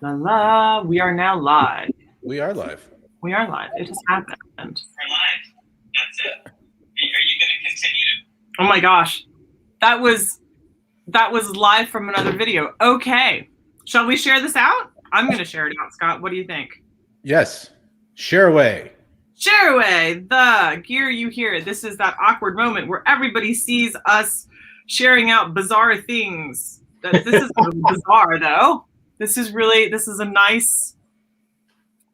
La la, we are now live. We are live. We are live. It has happened. We're live. That's it. Are you going to continue to? Oh my gosh, that was live from another video. Okay, shall we share this out? I'm going to share it out, Scott. What do you think? Yes. Share away. Share away the gear you hear. This is that awkward moment where everybody sees us sharing out bizarre things. This is bizarre though. This is a nice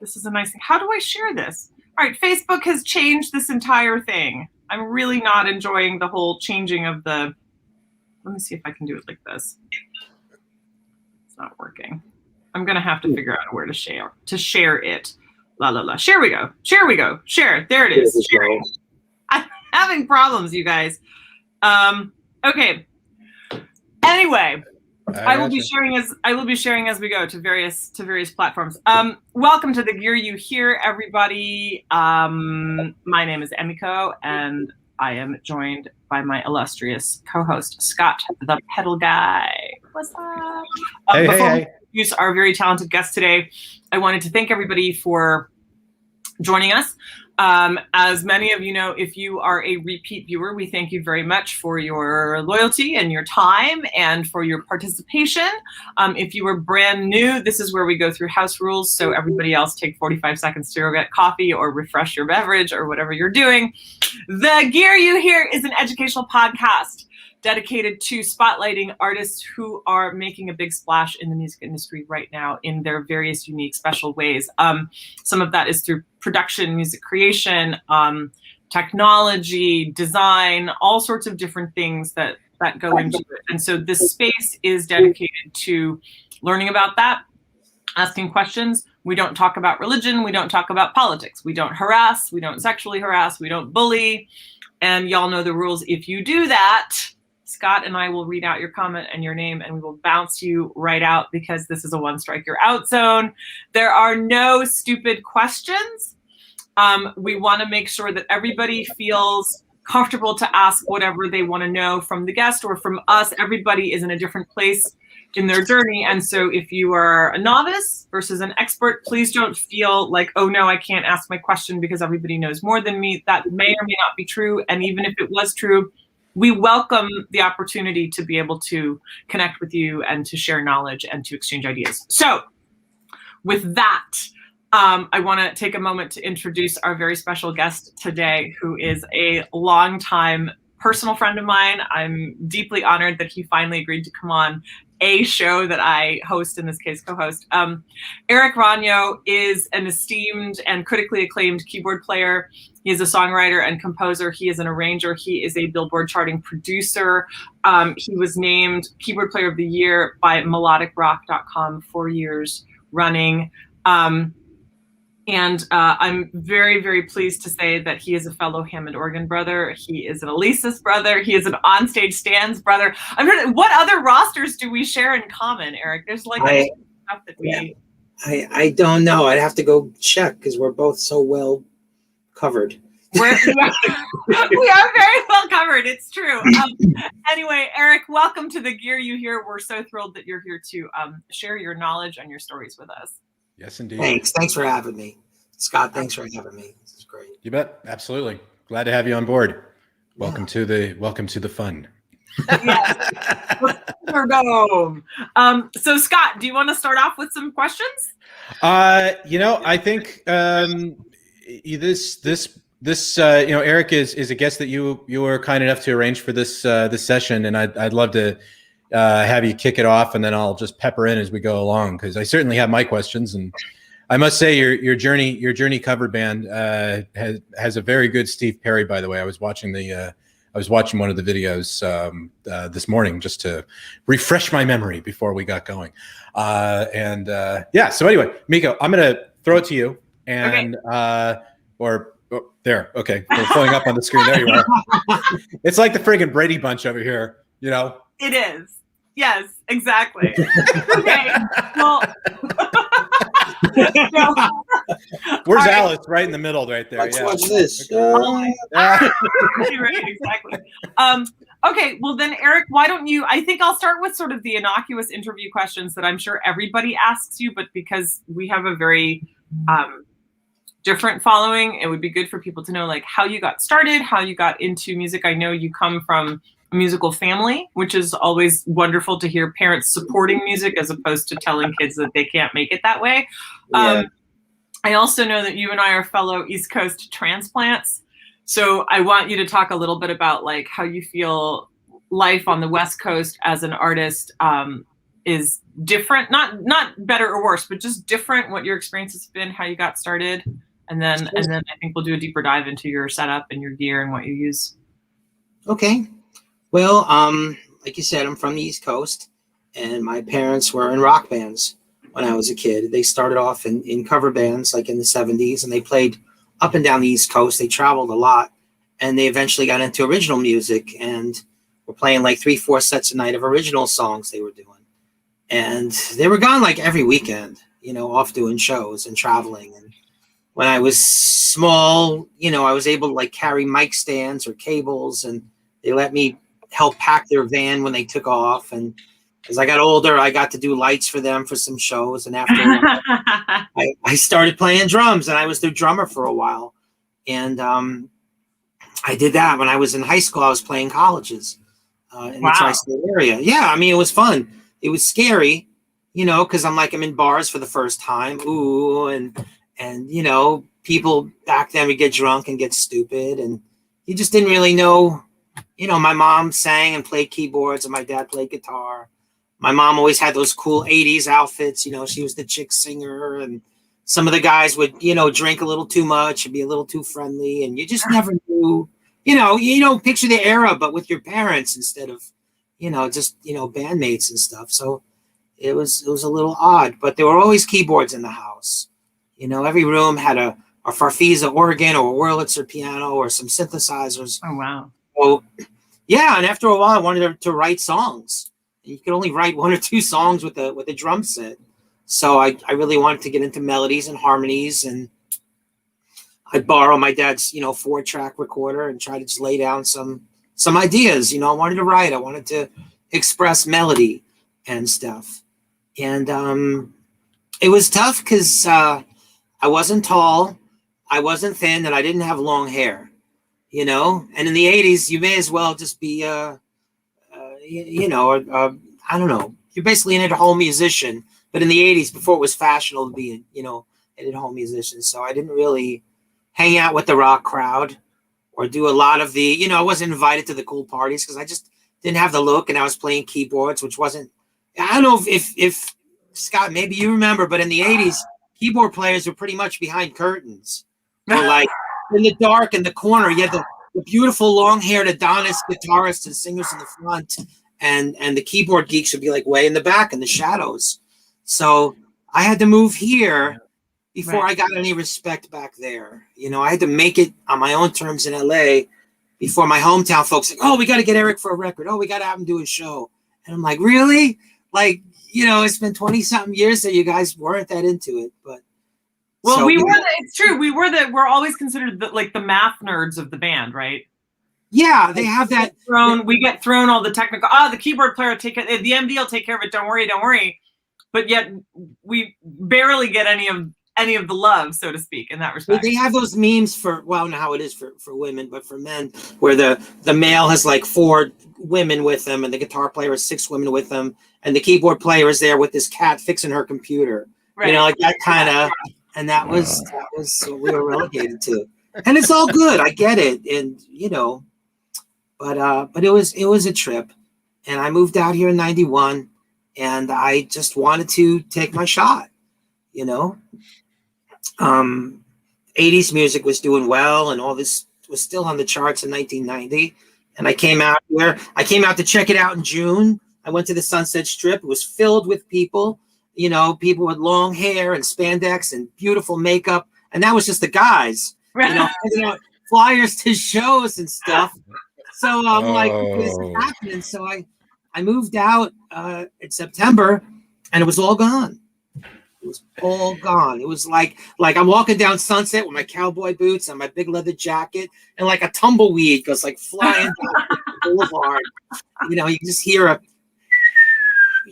thing. How do I share this? All right, Facebook has changed this entire thing. I'm really not enjoying the whole changing of the, let me see if I can do it like this. It's not working. I'm gonna have to figure out where to share it. La la la. Share we go. Share. There it is. Sharing. I'm having problems, you guys. Okay. Anyway. I will be sharing as we go to various platforms. Welcome to the Gear You Hear, everybody. My name is Emiko, and I am joined by my illustrious co-host Scott, the pedal guy. What's up? Before we introduce our very talented guest today, I wanted to thank everybody for joining us. As many of you know, if you are a repeat viewer, we thank you very much for your loyalty and your time and for your participation. If you are brand new, this is where we go through house rules. So everybody else take 45 seconds to go get coffee or refresh your beverage or whatever you're doing. The Gear You Hear is an educational podcast dedicated to spotlighting artists who are making a big splash in the music industry right now in their various unique, special ways. Some of that is through production, music creation, technology, design, all sorts of different things that go into it. And so this space is dedicated to learning about that, asking questions. We don't talk about religion. We don't talk about politics. We don't harass. We don't sexually harass. We don't bully. And y'all know the rules. If you do that, Scott and I will read out your comment and your name, and we will bounce you right out because this is a one strike you're out zone. There are no stupid questions. We want to make sure that everybody feels comfortable to ask whatever they want to know from the guest or from us. Everybody is in a different place in their journey. And so if you are a novice versus an expert, please don't feel like, oh no, I can't ask my question because everybody knows more than me. That may or may not be true. And even if it was true, we welcome the opportunity to be able to connect with you and to share knowledge and to exchange ideas. So with that, I want to take a moment to introduce our very special guest today, who is a longtime personal friend of mine. I'm deeply honored that he finally agreed to come on a show that I host, in this case, co-host. Eric Ragno is an esteemed and critically acclaimed keyboard player. He is a songwriter and composer. He is an arranger. He is a Billboard charting producer. He was named Keyboard Player of the Year by melodicrock.com 4 years running. And I'm very, very pleased to say that he is a fellow Hammond organ brother. He is an Alesis brother. He is an onstage stands brother. I'm trying. What other rosters do we share in common, Eric? There's like stuff that we. I don't know. I'd have to go check because we're both so well covered. We are very well covered. It's true. Anyway, Eric, welcome to the Gear You Hear. We're so thrilled that you're here to share your knowledge and your stories with us. Yes, indeed. Thanks for having me, Scott. Thanks for having me. This is great. You bet. Absolutely. Glad to have you on board. Welcome to the fun. Yes. So Scott, do you want to start off with some questions? I think this Eric is a guest that you were kind enough to arrange for this session, and I'd love to have you kick it off, and then I'll just pepper in as we go along, because I certainly have my questions. And I must say your journey cover band has a very good Steve Perry, by the way. I was watching one of the videos this morning just to refresh my memory before we got going. So anyway, Miko, I'm gonna throw it to you, and there. Okay, we're pulling up on the screen. There you are. It's like the friggin' Brady Bunch over here, you know. It is. Yes, exactly. Okay. Well, Where's All right. Alice? Right in the middle, right there. Let's Yeah. watch this. Ah. Right, exactly. Okay, well then, Eric, why don't you? I think I'll start with sort of the innocuous interview questions that I'm sure everybody asks you, but because we have a very different following, it would be good for people to know like how you got started, how you got into music. I know you come from a musical family, which is always wonderful to hear parents supporting music as opposed to telling kids that they can't make it that way. Yeah. I also know that you and I are fellow East Coast transplants. So I want you to talk a little bit about like how you feel life on the West Coast as an artist is different, not better or worse, but just different, what your experience has been, how you got started. And then I think we'll do a deeper dive into your setup and your gear and what you use. Okay. Well, like you said, I'm from the East Coast, and my parents were in rock bands when I was a kid. They started off in cover bands like in the 70s, and they played up and down the East Coast. They traveled a lot, and they eventually got into original music and were playing like 3-4 sets a night of original songs they were doing. And they were gone like every weekend, off doing shows and traveling. And when I was small, I was able to like carry mic stands or cables, and they let me help pack their van when they took off. And as I got older, I got to do lights for them for some shows. And after I started playing drums, and I was their drummer for a while. And I did that when I was in high school. I was playing colleges in the tri-state area. Yeah, I mean, it was fun. It was scary, because I'm in bars for the first time. Ooh, and people back then would get drunk and get stupid, and you just didn't really know. My mom sang and played keyboards, and my dad played guitar. My mom always had those cool 80s outfits. She was the chick singer, and some of the guys would, drink a little too much and be a little too friendly, and you just never knew. Picture the era, but with your parents instead of, just bandmates and stuff. So it was a little odd, but there were always keyboards in the house. Every room had a Farfisa organ or a Wurlitzer piano or some synthesizers. Oh wow! So yeah, and after a while, I wanted to write songs. You could only write 1 or 2 songs with a drum set. So I really wanted to get into melodies and harmonies, and I'd borrow my dad's 4-track recorder and try to just lay down some ideas. I wanted to write. I wanted to express melody and stuff. And it was tough because I wasn't tall, I wasn't thin, and I didn't have long hair. And in the 80s, you may as well just be I don't know. You're basically an at-home musician. But in the 80s, before it was fashionable to be, an at-home musician. So I didn't really hang out with the rock crowd or do a lot of the, I wasn't invited to the cool parties because I just didn't have the look, and I was playing keyboards, which wasn't, I don't know if Scott, maybe you remember, but in the 80s, keyboard players were pretty much behind curtains. Or like in the dark in the corner, you had the beautiful long-haired Adonis guitarists and singers in the front, and the keyboard geeks would be like way in the back in the shadows. So I had to move here before I got any respect back there. I had to make it on my own terms in LA before my hometown folks like, oh, we got to get Eric for a record. Oh, we got to have him do a show. And I'm like, really? Like, it's been 20 something years that you guys weren't that into it. But well, so, it's true. We're always considered the math nerds of the band, right? Yeah, they have that. We get thrown all the technical, the keyboard player will take it, the MD will take care of it. Don't worry. But yet we barely get any of the love, so to speak, in that respect. They have those memes for, well, not how it is for women, but for men, where the male has like 4 women with him, and the guitar player has 6 women with him, and the keyboard player is there with this cat fixing her computer. Right. Like that kind of, and that was what we were relegated to. And it's all good, I get it, and but it was a trip, and I moved out here in '91, and I just wanted to take my shot. 80s music was doing well, and all this was still on the charts in 1990. And I came out to check it out in June. I went to the Sunset Strip. It was filled with people, people with long hair and spandex and beautiful makeup. And that was just the guys, handing out flyers to shows and stuff. So I'm like, this is happening. So I moved out in September, and it was all gone. It was all gone. It was like I'm walking down Sunset with my cowboy boots and my big leather jacket, and like a tumbleweed goes like flying down the boulevard. You know, you just hear a,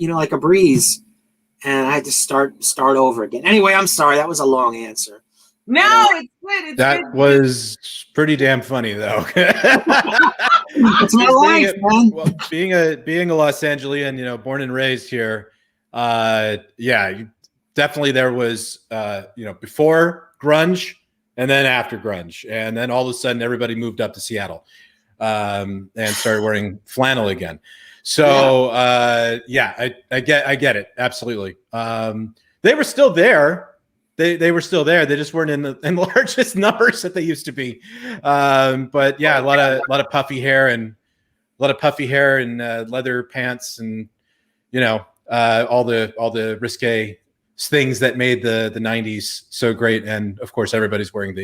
like a breeze, and I had to start over again. Anyway, I'm sorry, that was a long answer. No, it's good. That was pretty damn funny, though. It's my life, man. Well, being a Los Angelian, born and raised here, definitely there was, before grunge and then after grunge, and then all of a sudden everybody moved up to Seattle and started wearing flannel again. So I get it, absolutely. They were still there. They were still there. They just weren't in the largest numbers that they used to be. But yeah, a lot of puffy hair and leather pants and all the risque things that made the 90s so great. And of course, everybody's wearing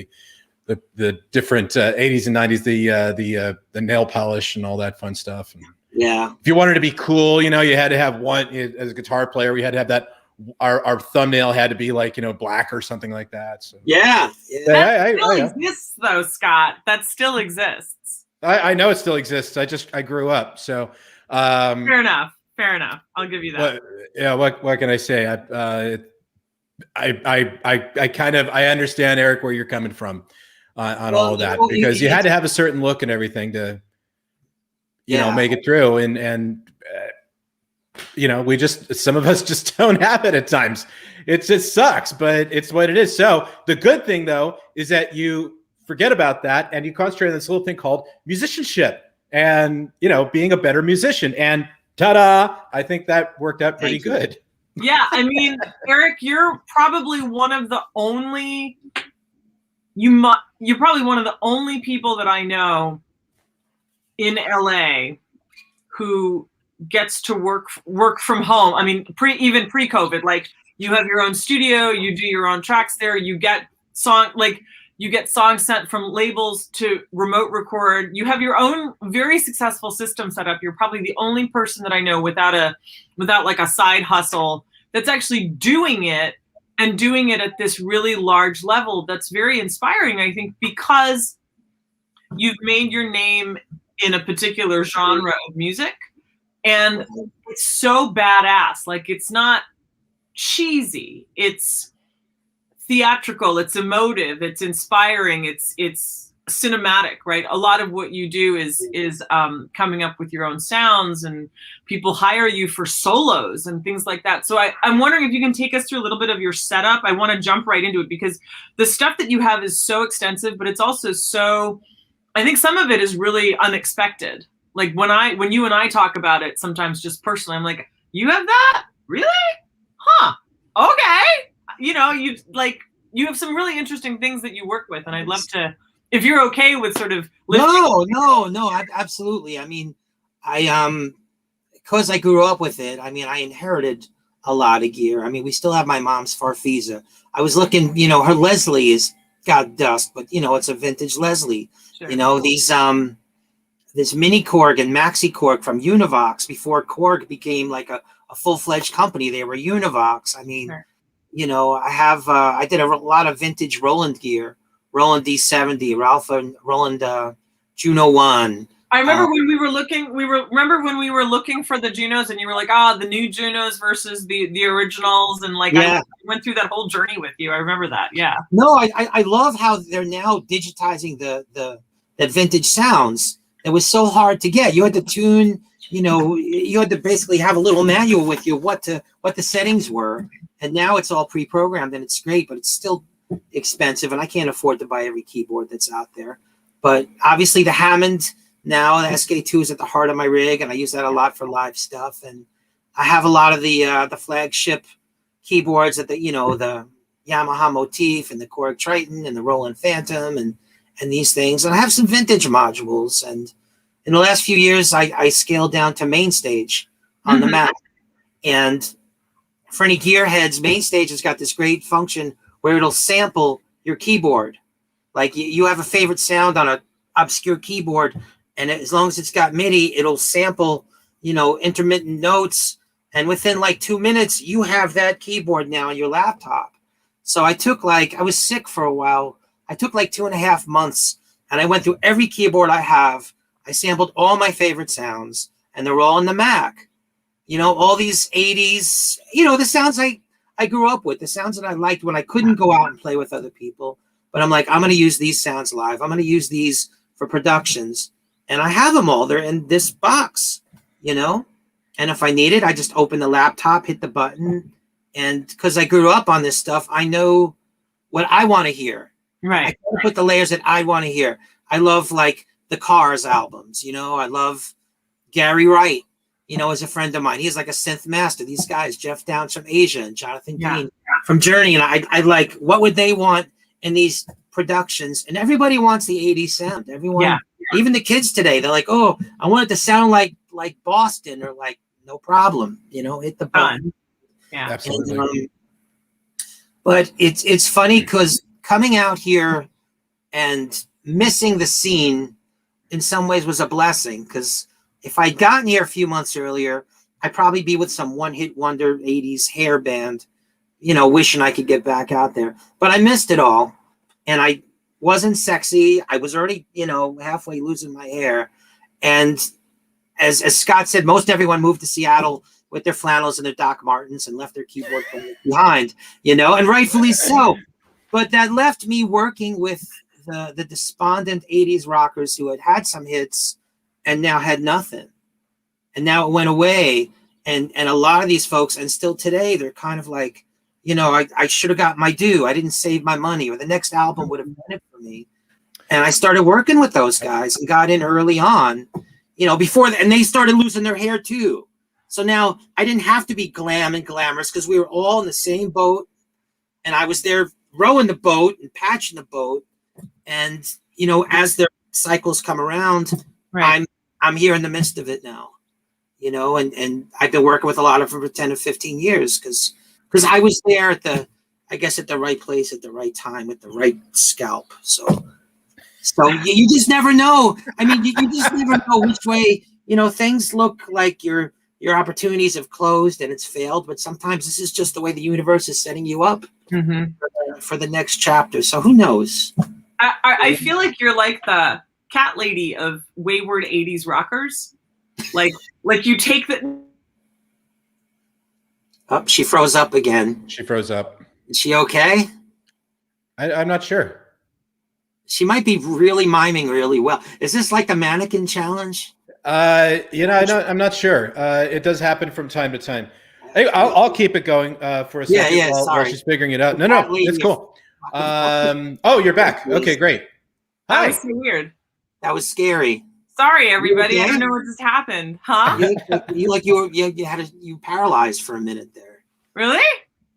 the different 80s and 90s, the nail polish and all that fun stuff. And yeah, if you wanted to be cool, you had to have one as a guitar player. We had to have that. Our thumbnail had to be like, black or something like that. So yeah. That still exists though, Scott. That still exists. I know it still exists. I grew up. So fair enough. I'll give you that. What can I say? I understand, Eric, where you're coming from on all of that, because you had to have a certain look and everything to make it through, and some of us just don't have it at times. It just sucks, but it's what it is. So the good thing, though, is that you forget about that and you concentrate on this little thing called musicianship and, being a better musician. And ta-da, I think that worked out pretty good. Yeah, I mean, Eric, you're probably one of the only people that I know in LA who gets to work from home. I mean, even pre-COVID, like you have your own studio, you do your own tracks there, you get songs sent from labels to remote record. You have your own very successful system set up. You're probably the only person that I know without like a side hustle that's actually doing it and doing it at this really large level. That's very inspiring, I think, because you've made your name in a particular genre of music. And it's so badass. Like, it's not cheesy. It's theatrical. It's emotive. It's inspiring. It's cinematic, right? A lot of what you do is coming up with your own sounds, and people hire you for solos and things like that. So I'm wondering if you can take us through a little bit of your setup. I want to jump right into it because the stuff that you have is so extensive, but it's also I think some of it is really unexpected. Like when you and I talk about it, sometimes just personally, I'm like, you have that? Really? Huh. Okay. You have some really interesting things that you work with. And I'd love to, if you're okay with sort of. No, absolutely. I mean, because I grew up with it, I mean, I inherited a lot of gear. I mean, we still have my mom's Farfisa. I was looking, her Leslie is got dust, but it's a vintage Leslie. Sure. This mini Korg and maxi Korg from Univox before Korg became like a full-fledged company. They were Univox. I mean, sure. I did a lot of vintage Roland gear, Roland D70, Roland Juno 1. I remember when we were looking for the Junos, and you were like, the new Junos versus the originals, and I went through that whole journey with you. I remember that. Yeah. No, I love how they're now digitizing the vintage sounds. It was so hard to get. You had to tune, you had to basically have a little manual with you what the settings were. And now it's all pre-programmed and it's great, but it's still expensive, and I can't afford to buy every keyboard that's out there. But obviously the Hammond now, the SK2 is at the heart of my rig, and I use that a lot for live stuff. And I have a lot of the flagship keyboards that the Yamaha Motif and the Korg Triton and the Roland Phantom and these things. And I have some vintage modules. And in the last few years, I scaled down to Mainstage on the Mac. And for any gearheads, Mainstage has got this great function where it'll sample your keyboard. Like you have a favorite sound on an obscure keyboard, and as long as it's got MIDI, it'll sample, intermittent notes And within like 2 minutes, you have that keyboard now on your laptop. So I was sick for a while. I took like 2.5 months, and I went through every keyboard I have. I sampled all my favorite sounds, and they're all in the Mac. All these 80s, the sounds I grew up with, the sounds that I liked when I couldn't go out and play with other people. But I'm like, I'm going to use these sounds live. I'm going to use these for productions. And I have them all. They're in this box, And if I need it, I just open the laptop, hit the button. And because I grew up on this stuff, I know what I want to hear. Right. I can put the layers that I want to hear. I love like the Cars albums, I love Gary Wright, is a friend of mine. He's like a synth master. These guys, Jeff Downs from Asia and Jonathan Green from Journey. And I like, what would they want in these productions? And everybody wants the 80s sound. Everyone, even the kids today, they're like, oh, I want it to sound like Boston, or like, no problem, hit the button. Yeah, absolutely. But it's funny because coming out here and missing the scene in some ways was a blessing, because if I'd gotten here a few months earlier, I'd probably be with some one-hit wonder 80s hair band, wishing I could get back out there. But I missed it all, and I wasn't sexy. I was already, halfway losing my hair. And as Scott said, most everyone moved to Seattle with their flannels and their Doc Martens and left their keyboard players behind, and rightfully so. But that left me working with the despondent 80s rockers who had some hits and now had nothing. And now it went away. And a lot of these folks, and still today, they're kind of like, I should have got my due. I didn't save my money, or the next album would have done it for me. And I started working with those guys and got in early on, before that, and they started losing their hair too. So now I didn't have to be glam and glamorous, because we were all in the same boat, and I was there rowing the boat and patching the boat. And, as their cycles come around, right. I'm here in the midst of it now, and I've been working with a lot of them for 10 to 15 years because I was there at the right place at the right time with the right scalp. So you just never know. I mean, you just never know which way, things look like your opportunities have closed and it's failed, but sometimes this is just the way the universe is setting you up for the next chapter. So who knows? I feel like you're like the cat lady of wayward 80s rockers. Like you take the... Oh, she froze up again. She froze up. Is she okay? I'm not sure. She might be really miming really well. Is this like the mannequin challenge? I'm not sure. It does happen from time to time. Hey, I'll keep it going for a second while she's figuring it out. No, it's cool. Oh, you're back. Okay, great. That Hi. was so weird. That was scary. Sorry, everybody. I don't know what just happened. Huh? You paralyzed for a minute there. Really?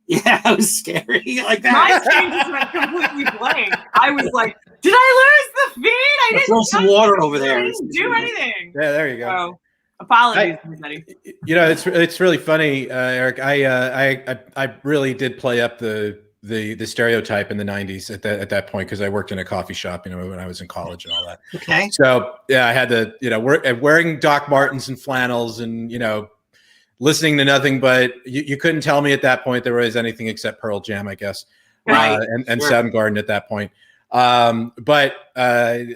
Yeah, it was scary like that. My screen just went completely blank. I was like, did I lose the feed? I didn't throw some water over there. I didn't do anything. Yeah, there you go. So, apologies, everybody. It's really funny, Eric. I really did play up the stereotype in the 90s at that point, because I worked in a coffee shop, when I was in college and all that. Okay. So yeah, I had to, wearing Doc Martens and flannels and, listening to nothing, but you couldn't tell me at that point there was anything except Pearl Jam, I guess, right? And sure. Soundgarden at that point. But I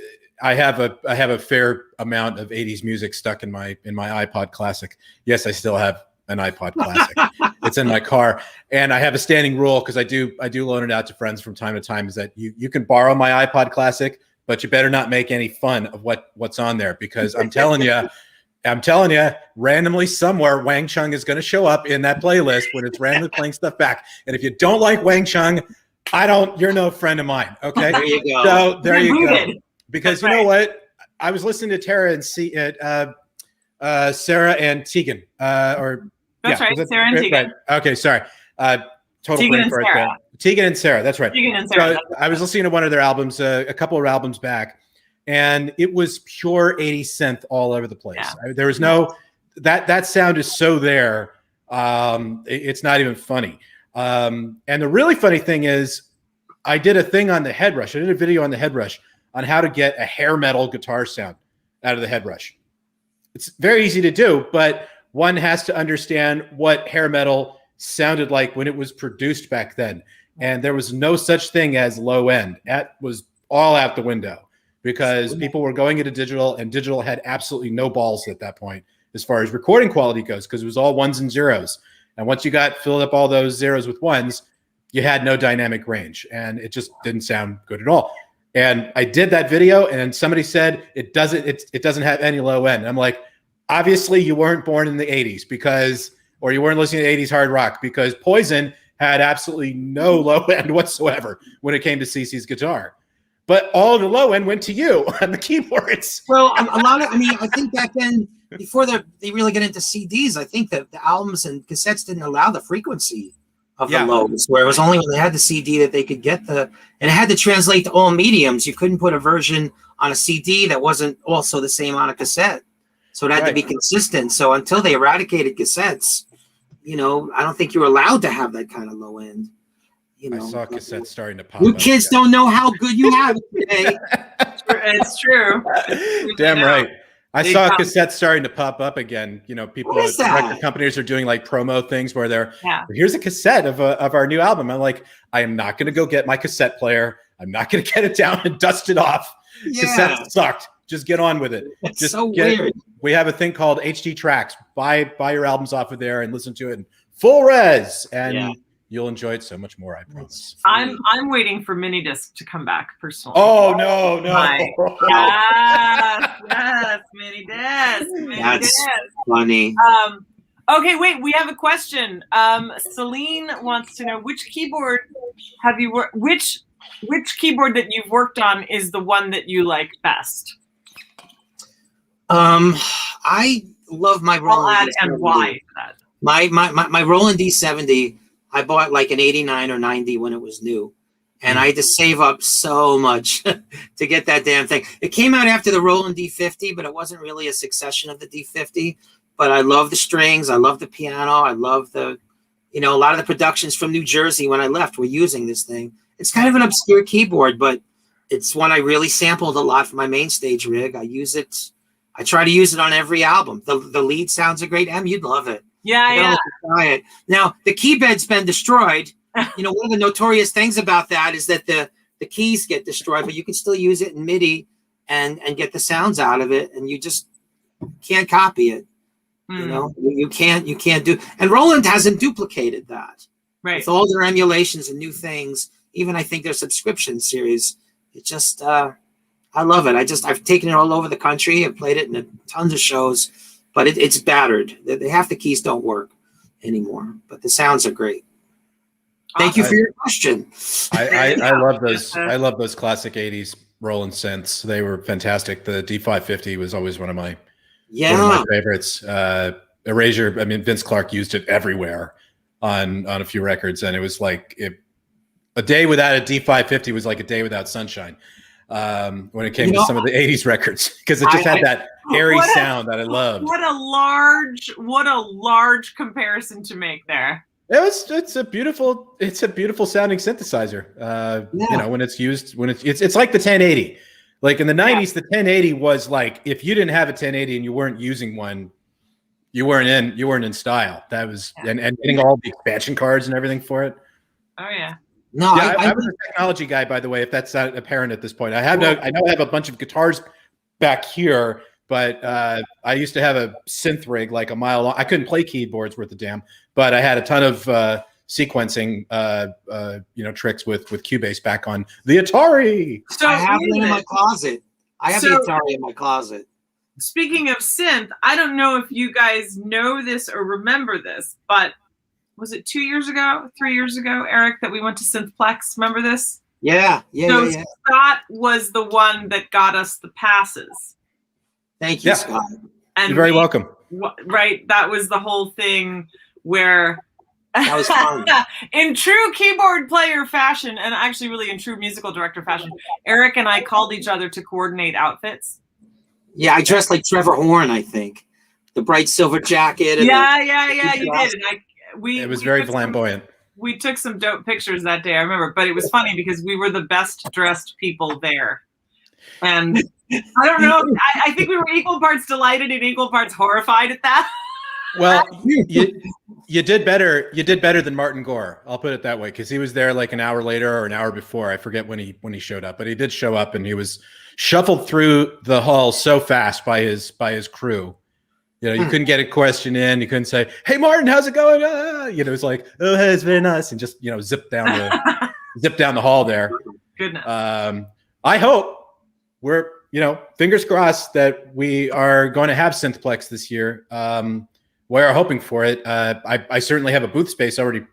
have a fair amount of 80s music stuck in my iPod Classic. Yes, I still have an iPod Classic. It's in my car, and I have a standing rule, because I do loan it out to friends from time to time, is that you can borrow my iPod Classic, but you better not make any fun of what's on there, because I'm telling you, randomly somewhere, Wang Chung is going to show up in that playlist when it's randomly playing stuff back. And if you don't like Wang Chung, you're no friend of mine. Okay. There you go. So there you go. Because you know what? I was listening to Tara and Sarah and Tegan, That's right. Sarah and Tegan. Right. Okay. Sorry. Total Tegan brain and fart Sarah. there. Tegan and Sarah. That's right. Tegan and Sarah. So I was listening to one of their albums, a couple of albums back, and it was pure 80s synth all over the place. Yeah. There was no that sound is so there. It's not even funny. And the really funny thing is, I did a thing on the head rush. I did a video on the head rush on how to get a hair metal guitar sound out of the head rush. It's very easy to do, but one has to understand what hair metal sounded like when it was produced back then. And there was no such thing as low end. That was all out the window because people were going into digital, and digital had absolutely no balls at that point as far as recording quality goes, because it was all ones and zeros. And once you got filled up all those zeros with ones, you had no dynamic range, and it just didn't sound good at all. And I did that video, and somebody said it doesn't have any low end. I'm like, obviously you weren't born in the 80s or you weren't listening to 80s hard rock, because Poison had absolutely no low end whatsoever when it came to CeCe's guitar. But all the low end went to you on the keyboards. Well, I think back then, before they really get into CDs, I think that the albums and cassettes didn't allow the frequency of the lows, where it was only when they had the CD that they could get and it had to translate to all mediums. You couldn't put a version on a CD that wasn't also the same on a cassette. So it had to be consistent. So until they eradicated cassettes, I don't think you were allowed to have that kind of low end. I saw cassettes starting to pop you up. You kids don't know how good you have it today. It's true. Damn right. I saw cassettes starting to pop up again. People at record companies are doing like promo things where here's a cassette of our new album. I'm like, I am not going to go get my cassette player. I'm not going to get it down and dust it off. Yeah. Cassettes sucked. Just get on with it. It's so weird. We have a thing called HD Tracks. Buy your albums off of there and listen to it in full res, and you'll enjoy it so much more. I promise. I'm waiting for mini disc to come back personally. Oh no! Yes, mini disc. That's funny. Okay, wait. We have a question. Celine wants to know which keyboard have you worked? Which keyboard that you've worked on is the one that you like best? I love my Roland. And why for that? My Roland D70. I bought like an 89 or 90 when it was new. And I had to save up so much to get that damn thing. It came out after the Roland D50, but it wasn't really a succession of the D50. But I love the strings. I love the piano. I love a lot of the productions from New Jersey when I left were using this thing. It's kind of an obscure keyboard, but it's one I really sampled a lot for my main stage rig. I use it. I try to use it on every album. The lead sounds a great. You'd love it. Yeah. Try it. Now, the key bed's been destroyed. One of the notorious things about that is that the keys get destroyed, but you can still use it in MIDI and get the sounds out of it, and you just can't copy it. You can't do. And Roland hasn't duplicated that. Right. With all their emulations and new things, even I think their subscription series. It just I love it. I've taken it all over the country. I've played it in tons of shows. But it's battered. Half the keys don't work anymore, but the sounds are great. Thank you for your question. I love those. I love those classic '80s Roland synths. They were fantastic. The D550 was always one of my favorites. Erasure. I mean, Vince Clarke used it everywhere on a few records, and it was like a day without a D550 was like a day without sunshine. When it came to some of the '80s records, because it just had that airy sound that I loved. What a large comparison to make there. It's a beautiful sounding synthesizer. When it's used, it's like the 1080. Like in the '90s, the 1080 was like, if you didn't have a 1080 and you weren't using one, you weren't in style. That was and getting all the expansion cards and everything for it. Oh yeah. No, I was a technology guy, by the way, if that's not apparent at this point. I know I have a bunch of guitars back here, but I used to have a synth rig like a mile long. I couldn't play keyboards worth a damn, but I had a ton of sequencing tricks with Cubase back on the Atari. So I have one in my closet. I have the Atari in my closet. Speaking of synth, I don't know if you guys know this or remember this, but was it 2 years ago, 3 years ago, Eric, that we went to Synthplex? Remember this? Yeah. Scott was the one that got us the passes. Thank you, Scott. And you're very welcome. Right. That was the whole thing where that was fun. In true keyboard player fashion, and actually really in true musical director fashion, Eric and I called each other to coordinate outfits. Yeah, I dressed like Trevor Horn, I think. The bright silver jacket. And you did. And it was very flamboyant. We took some dope pictures that day, I remember, but it was funny because we were the best dressed people there. And I don't know, I think we were equal parts delighted and equal parts horrified at that. Well, you did better. You did better than Martin Gore. I'll put it that way, because he was there like an hour later or an hour before. I forget when he showed up, but he did show up, and he was shuffled through the hall so fast by his crew. You know, you couldn't get a question in. You couldn't say, "Hey, Martin, how's it going?" You know, it's like, "Oh, hey, it's very nice," and just zip down the hall there. Goodness. I hope we're fingers crossed that we are going to have Synthplex this year. We're hoping for it. I certainly have a booth space already,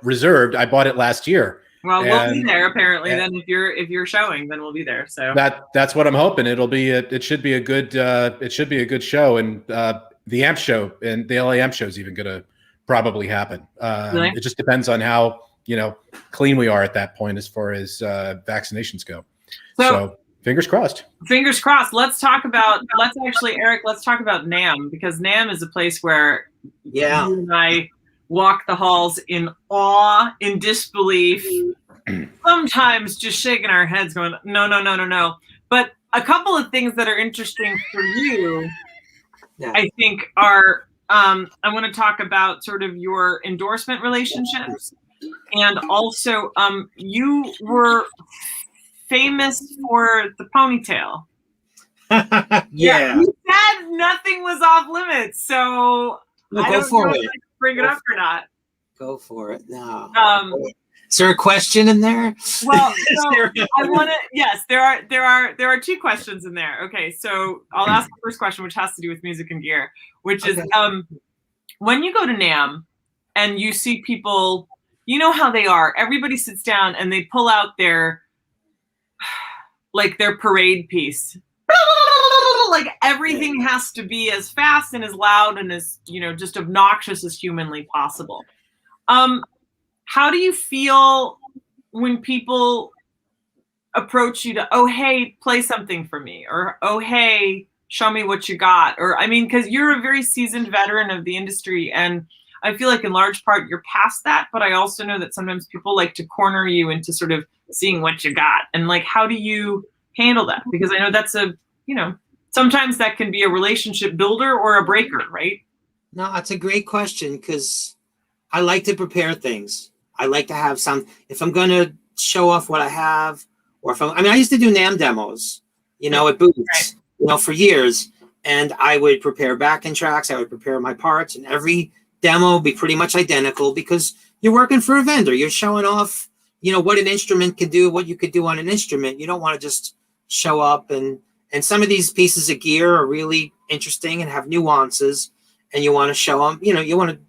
reserved. I bought it last year. Well, we'll be there apparently. Then if you're showing, then we'll be there. So that's what I'm hoping. It should be a good show, and the amp show and the LA amp show is even going to probably happen. Really? It just depends on how clean we are at that point as far as vaccinations go. So fingers crossed. Fingers crossed. Let's talk about Eric. Let's talk about NAMM, because NAMM is a place where you and I walk the halls in awe, in disbelief, sometimes just shaking our heads going, no. But a couple of things that are interesting for you, I think, are I want to talk about sort of your endorsement relationships. And also, you were famous for the ponytail. Yeah. You said nothing was off limits, so I don't know if I can bring it up or not. Go for it. No. Is there a question in there? Well, so I want to. Yes, there are two questions in there. Okay, so I'll ask the first question, which has to do with music and gear, which is when you go to NAMM and you see people, you know how they are. Everybody sits down and they pull out their parade piece. Like everything has to be as fast and as loud and as just obnoxious as humanly possible. How do you feel when people approach you to, oh, hey, play something for me, or oh, hey, show me what you got? Or because you're a very seasoned veteran of the industry, and I feel like in large part you're past that, but I also know that sometimes people like to corner you into sort of seeing what you got. And how do you handle that? Because I know that's sometimes that can be a relationship builder or a breaker, right? No, that's a great question, because I like to prepare things. I like to have if I'm going to show off what I have, or I used to do NAMM demos, at booths, for years. And I would prepare backing tracks. I would prepare my parts, and every demo would be pretty much identical, because you're working for a vendor. You're showing off, what an instrument can do, what you could do on an instrument. You don't want to just show up and some of these pieces of gear are really interesting and have nuances, and you want to show them, you want to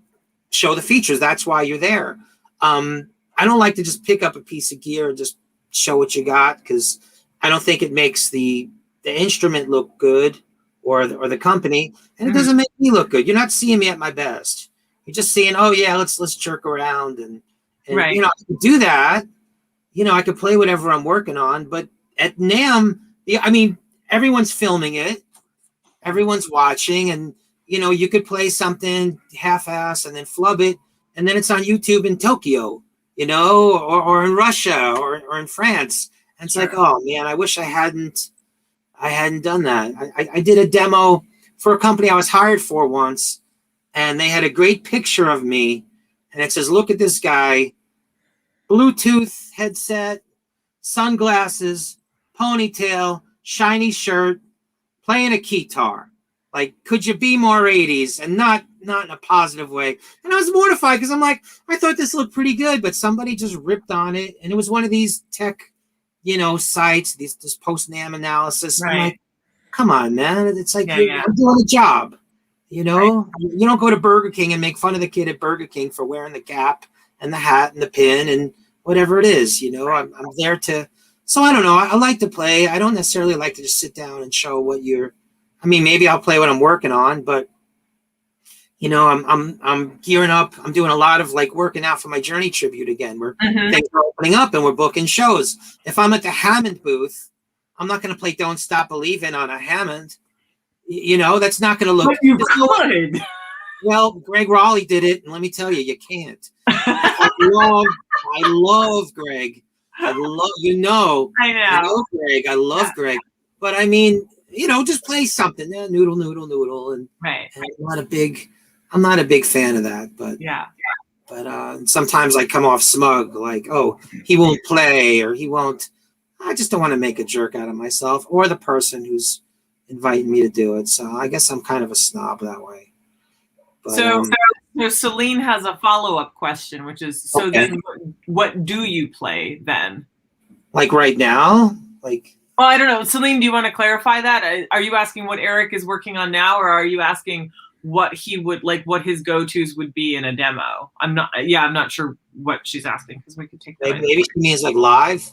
show the features. That's why you're there. I don't like to just pick up a piece of gear and just show what you got, because I don't think it makes the instrument look good or the company, and it doesn't make me look good. You're not seeing me at my best. You're just seeing, oh yeah, let's jerk around and right. I can do that. I could play whatever I'm working on, but at NAMM, everyone's filming it, everyone's watching, and you could play something half-ass and then flub it, and then it's on YouTube in Tokyo, or in Russia or in France. And it's like, oh man, I wish I hadn't done that. I did a demo for a company I was hired for once, and they had a great picture of me, and it says, look at this guy, Bluetooth headset, sunglasses, ponytail, shiny shirt, playing a keytar. Like, could you be more 80s? And not in a positive way. And I was mortified, because I'm like, I thought this looked pretty good, but somebody just ripped on it. And it was one of these tech, sites, this post-NAMM analysis. Right. I'm like, come on, man. It's like you're Yeah. doing a job. Right. You don't go to Burger King and make fun of the kid at Burger King for wearing the cap and the hat and the pin and whatever it is. I'm there to. So I don't know. I like to play. I don't necessarily like to just sit down and show what you're. Maybe I'll play what I'm working on, but I'm gearing up. I'm doing a lot of working out for my Journey tribute again. Things are opening up and we're booking shows. If I'm at the Hammond booth, I'm not going to play "Don't Stop Believin'" on a Hammond. That's not going to look. But you could. Well, Greg Raleigh did it, and let me tell you, you can't. I love Greg. I know. I know Greg. I love Greg. But just play something. Noodle, and right. and not a big I'm not a big fan of that, but Yeah. Sometimes I come off smug, like, oh, he won't play or he won't. I just don't want to make a jerk out of myself or the person who's inviting me to do it. So I guess I'm kind of a snob that way. But, so Celine has a follow-up question, which is, so okay. then what do you play then? Like right now? Like, well, I don't know. Celine, do you want to clarify that? Are you asking what Eric is working on now, or are you asking what he would like, what his go-tos would be in a demo? I'm not sure what she's asking, because we could take that. maybe she means like live.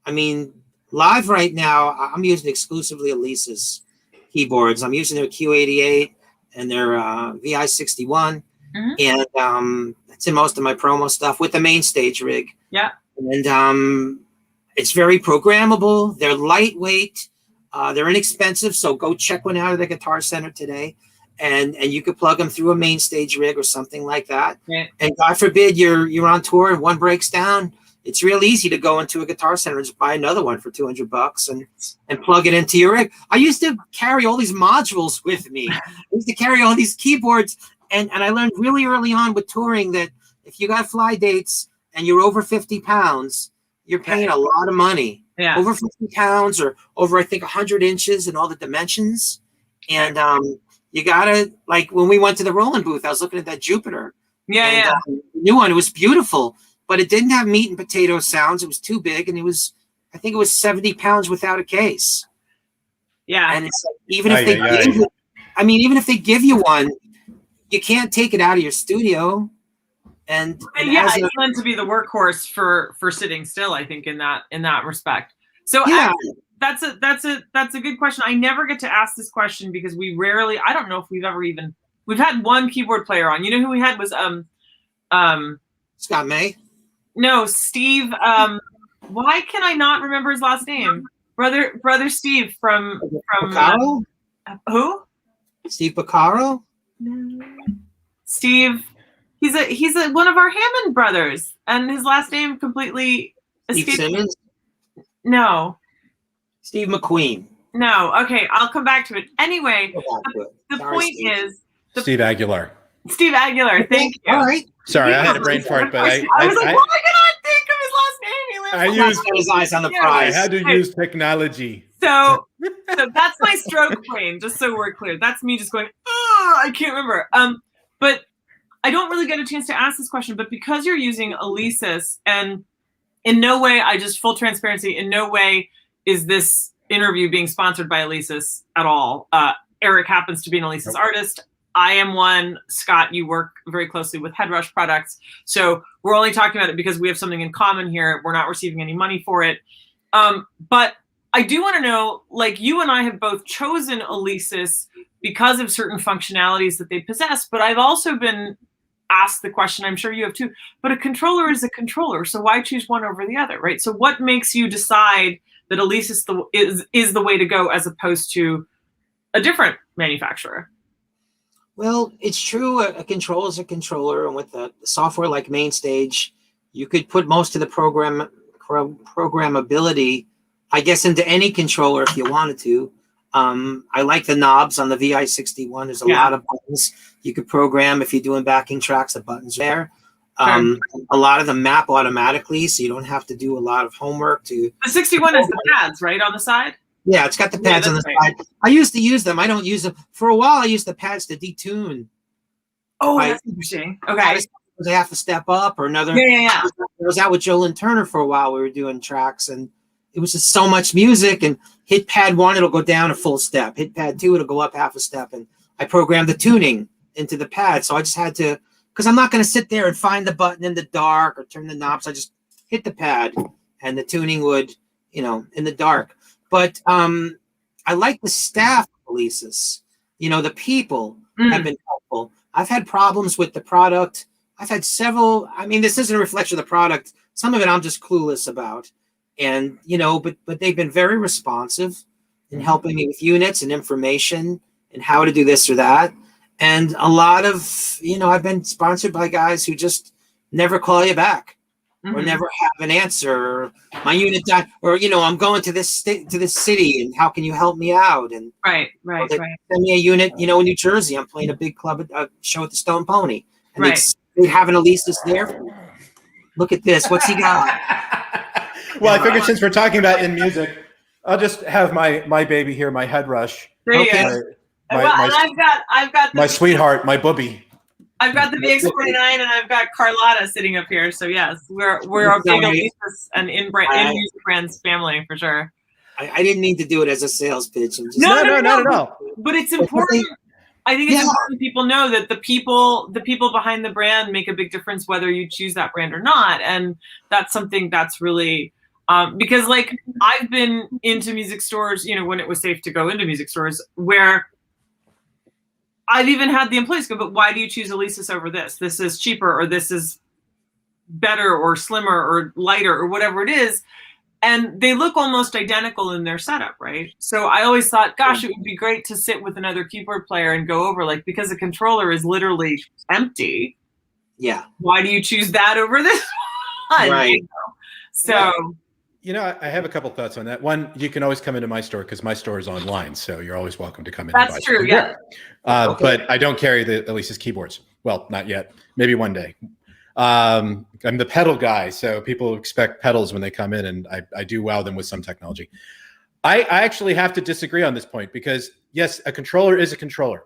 I mean, live right now, I'm using exclusively Alesis keyboards. I'm using their Q88 and their VI61. Mm-hmm. And it's in most of my promo stuff with the main stage rig. Yeah. And it's very programmable. They're lightweight. They're inexpensive. So go check one out at the Guitar Center today. And you could plug them through a main stage rig or something like that. Yeah. And God forbid you're on tour and one breaks down. It's real easy to go into a Guitar Center and just buy another one for $200 and plug it into your rig. I used to carry all these modules with me. I used to carry all these keyboards. And I learned really early on with touring that if you got fly dates and you're over 50 pounds, you're paying a lot of money. Yeah. Over 50 pounds or over, I think, 100 inches and all the dimensions. And you got to, like, when we went to the Roland booth, I was looking at that Jupiter. Yeah. The new one, it was beautiful, but it didn't have meat and potato sounds. It was too big. And I think it was 70 pounds without a case. Yeah. And it's like, even if they give you one, you can't take it out of your studio. And it's meant to be the workhorse for sitting still, I think, in that respect. So yeah. That's a good question. I never get to ask this question because I don't know if we've had one keyboard player on. You know who we had was Scott May? No, Steve. Why can I not remember his last name? Brother Steve from Bacaro? Who? Steve Bacaro? No. Steve. He's one of our Hammond brothers, and his last name completely escaped. Steve Simmons? No. Steve McQueen. No. Okay, I'll come back to it. Anyway, the point is Steve Aguilar. Steve Aguilar. Thank you. All right. Sorry, I had a brain fart, but I was like, why can I think of his last name? I used his eyes on the prize. I had to use technology. So that's my stroke brain, just so we're clear. That's me just going, I can't remember. But I don't really get a chance to ask this question, but because you're using Alesis, and in no way, full transparency, in no way is this interview being sponsored by Alesis at all. Eric happens to be an Alesis artist. I am one. Scott, you work very closely with Headrush products. So we're only talking about it because we have something in common here. We're not receiving any money for it. But I do want to know, like, you and I have both chosen Alesis because of certain functionalities that they possess, but I've also been asked the question, I'm sure you have too, but a controller is a controller, so why choose one over the other, right? So what makes you decide that Alesis is the way to go as opposed to a different manufacturer? Well, it's true. A controller is a controller, and with the software like MainStage, you could put most of the programmability, I guess, into any controller if you wanted to. I like the knobs on the VI61. There's a lot of buttons you could program. If you're doing backing tracks, the buttons are there. A lot of them map automatically, so you don't have to do a lot of homework. The 61 is the pads, right, on the side? Yeah, it's got the pads on the side. I used to use them. I don't use them. For a while, I used the pads to detune. Oh, that's interesting. Okay. I have to step up or another. Yeah. I was out with Jolyn Turner for a while. We were doing tracks, and it was just so much music. And hit pad 1, it'll go down a full step. Hit pad 2, it'll go up half a step. And I programmed the tuning into the pad. So I just had to, because I'm not going to sit there and find the button in the dark or turn the knobs. I just hit the pad, and the tuning would, in the dark. But I like the staff of Alesis. The people have been helpful. I've had problems with the product. I've had several. I mean, this isn't a reflection of the product. Some of it I'm just clueless about. And, but they've been very responsive in helping me with units and information and how to do this or that. And a lot of, I've been sponsored by guys who just never call you back. or never have an answer. Or my unit died, or I'm going to this state, to this city, and how can you help me out? And right. send me a unit, in New Jersey. I'm playing a big club show at the Stone Pony, and Right. they have an Alesis there for me. Look at this. What's he got? Well, I figured since we're talking about in music, I'll just have my baby here, my head rush. There you Okay. go. And I've got my sweetheart, my booby. I've got the VX49 and I've got Carlotta sitting up here. So yes, we're a big Alesis and in music brands family for sure. I didn't mean to do it as a sales pitch. No, not at all. But it's important. I think it's important people know that the people behind the brand make a big difference whether you choose that brand or not. And that's something that's really because like I've been into music stores, when it was safe to go into music stores, where I've even had the employees go, but why do you choose Alesis over this? This is cheaper, or this is better, or slimmer, or lighter, or whatever it is. And they look almost identical in their setup, right? So I always thought, gosh, it would be great to sit with another keyboard player and go over, like, because the controller is literally empty. Yeah. Why do you choose that over this one? Right. So. I have a couple thoughts on that. One, you can always come into my store because my store is online, so you're always welcome to come in. That's true, yeah. Okay. But I don't carry the Alesis keyboards. Well, not yet. Maybe one day. I'm the pedal guy, so people expect pedals when they come in, and I do wow them with some technology. I actually have to disagree on this point because, yes, a controller is a controller.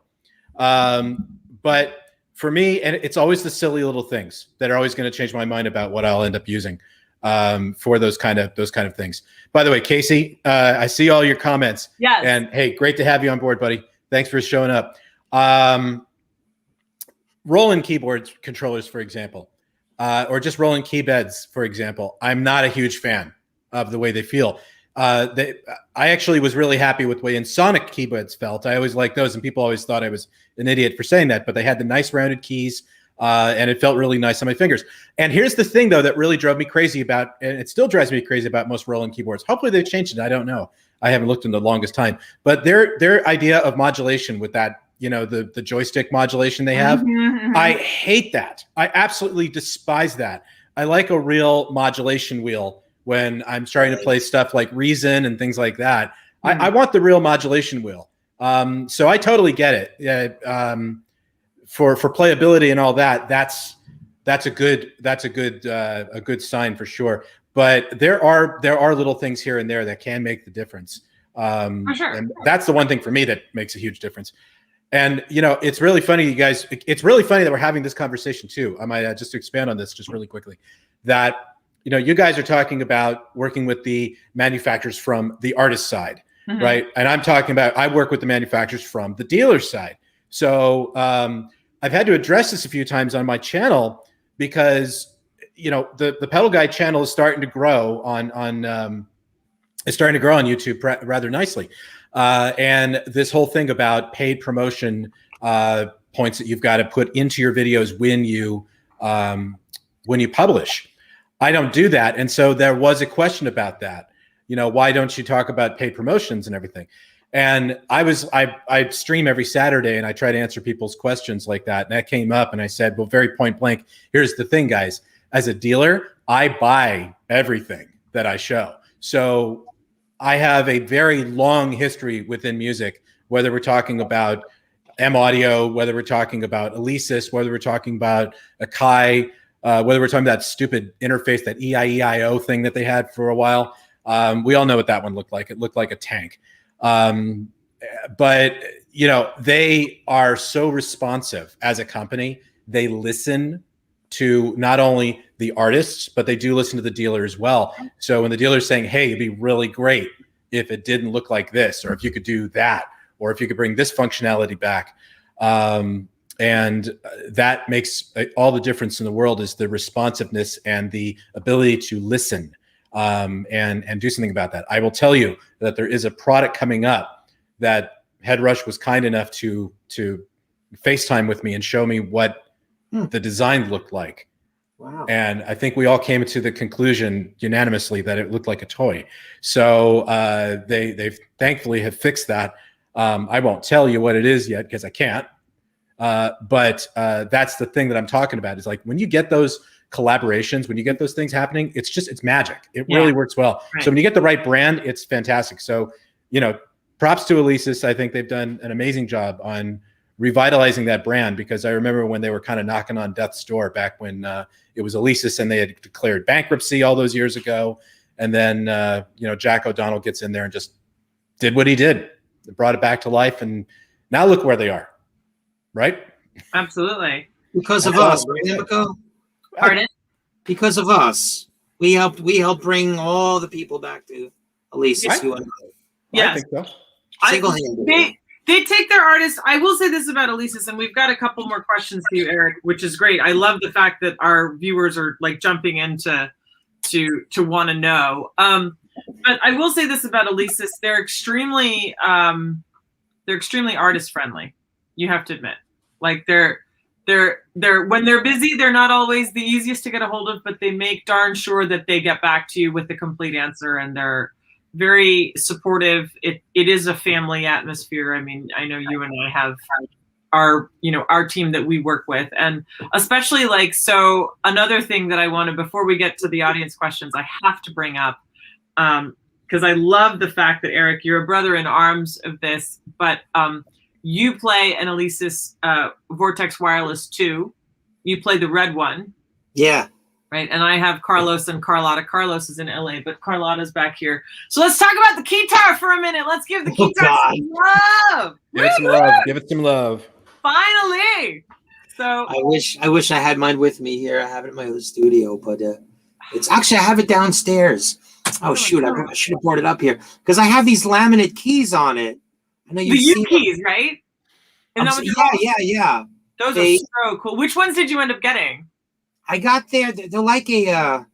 But for me, and it's always the silly little things that are always going to change my mind about what I'll end up using. For those kind of things. By the way, Casey, I see all your comments. Yes. And hey, great to have you on board, buddy. Thanks for showing up. Roland keyboards controllers, for example, or just Roland key beds, for example. I'm not a huge fan of the way they feel. I actually was really happy with the way Sonic keyboards felt. I always liked those, and people always thought I was an idiot for saying that, but they had the nice rounded keys. And it felt really nice on my fingers. And here's the thing, though, that really drove me crazy about, and it still drives me crazy about most Roland keyboards. Hopefully they've changed it. I don't know. I haven't looked in the longest time. But their idea of modulation with that, the joystick modulation they have, I hate that. I absolutely despise that. I like a real modulation wheel when I'm starting to play stuff like Reason and things like that. I want the real modulation wheel. So I totally get it. Yeah. For playability and all that, that's a good sign for sure. But there are little things here and there that can make the difference. For sure. And that's the one thing for me that makes a huge difference. And it's really funny, you guys. It's really funny that we're having this conversation too. I might just to expand on this just really quickly. That you guys are talking about working with the manufacturers from the artist side, right? And I'm talking about I work with the manufacturers from the dealer side. So I've had to address this a few times on my channel because the Pedal Guy channel is starting to grow on YouTube rather nicely, and this whole thing about paid promotion points that you've got to put into your videos when you publish. I don't do that, and so there was a question about that. Why don't you talk about paid promotions and everything? And I stream every Saturday and I try to answer people's questions like that. And that came up and I said, well, very point blank, here's the thing, guys. As a dealer, I buy everything that I show. So I have a very long history within music, whether we're talking about M Audio, whether we're talking about Alesis, whether we're talking about Akai, whether we're talking about that stupid interface, that EIEIO thing that they had for a while. We all know what that one looked like. It looked like a tank. But they are so responsive as a company. They listen to not only the artists, but they do listen to the dealer as well. So when the dealer's saying, hey, it'd be really great if it didn't look like this, or if you could do that, or if you could bring this functionality back. And that makes all the difference in the world, is the responsiveness and the ability to listen. And do something about that. I will tell you that there is a product coming up that Headrush was kind enough to FaceTime with me and show me what the design looked like. Wow. And I think we all came to the conclusion unanimously that it looked like a toy. So they thankfully have fixed that. I won't tell you what it is yet because I can't. But that's the thing that I'm talking about, is like when you get those collaborations, when you get those things happening, it's magic. It Yeah. really works well. Right. So when you get the right brand, it's fantastic. So, props to Alesis. I think they've done an amazing job on revitalizing that brand, because I remember when they were kind of knocking on death's door back when it was Alesis and they had declared bankruptcy all those years ago. And then, Jack O'Donnell gets in there and just did what he did. Brought it back to life. And now look where they are. Right? Absolutely. Because of That's us, awesome. right, Emiko? Pardon? Because of us, we helped bring all the people back to Alesis. Right. You and Yes. I think so. single-handedly. They take their artists. I will say this about Alesis, and we've got a couple more questions for you, Eric, which is great. I love the fact that our viewers are like jumping into to want to know. But I will say this about Alesis: they're extremely artist friendly. You have to admit, like they're when they're busy, they're not always the easiest to get a hold of, but they make darn sure that they get back to you with the complete answer, and they're very supportive. It is a family atmosphere. I mean, I know you and I have our team that we work with, and especially so another thing that I wanted, before we get to the audience questions, I have to bring up, because I love the fact that, Eric, you're a brother in arms of this, but you play an Alesis Vortex Wireless 2. You play the red one. Yeah. Right. And I have Carlos and Carlotta. Carlos is in LA, but Carlotta's back here. So let's talk about the Keytar for a minute. Let's give the Keytar some love. Give it some love. Give it some love. Finally. So I wish I had mine with me here. I have it in my other studio, but it's actually, I have it downstairs. Oh shoot, I should have brought it up here because I have these laminate keys on it. I know the you've U seen keys, right? And yeah. Those are so cool. Which ones did you end up getting? I got they're like a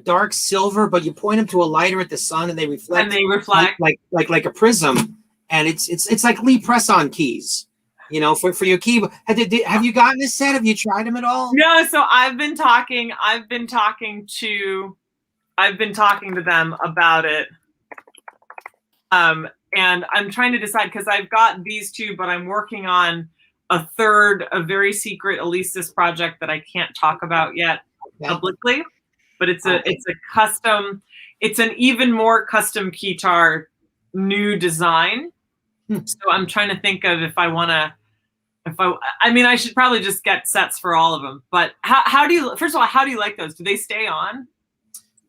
dark silver, but you point them to a lighter at the sun and they reflect. And they reflect like a prism, and it's like Lee press-on keys, for your keyboard. Have you gotten this set? Have you tried them at all? No. So I've been talking to them about it. And I'm trying to decide, because I've got these two, but I'm working on a very secret Alesis project that I can't talk about yet publicly. But it's an even more custom Keytar, new design. So I'm trying to think of I should probably just get sets for all of them. But how do you like those? Do they stay on?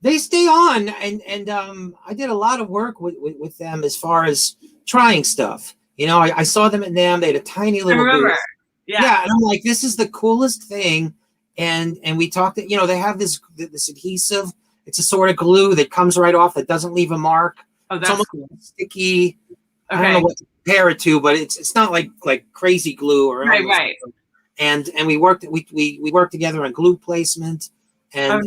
They stay on, and I did a lot of work with them as far as trying stuff. I saw them at NAMM. They had a tiny little booth. Yeah, and I'm like, this is the coolest thing. And we talked. They have this adhesive. It's a sort of glue that comes right off that doesn't leave a mark. Oh, that's it's almost cool. Sticky. Okay. I don't know what to compare it to, but it's not like crazy glue or right. And we worked together on glue placement and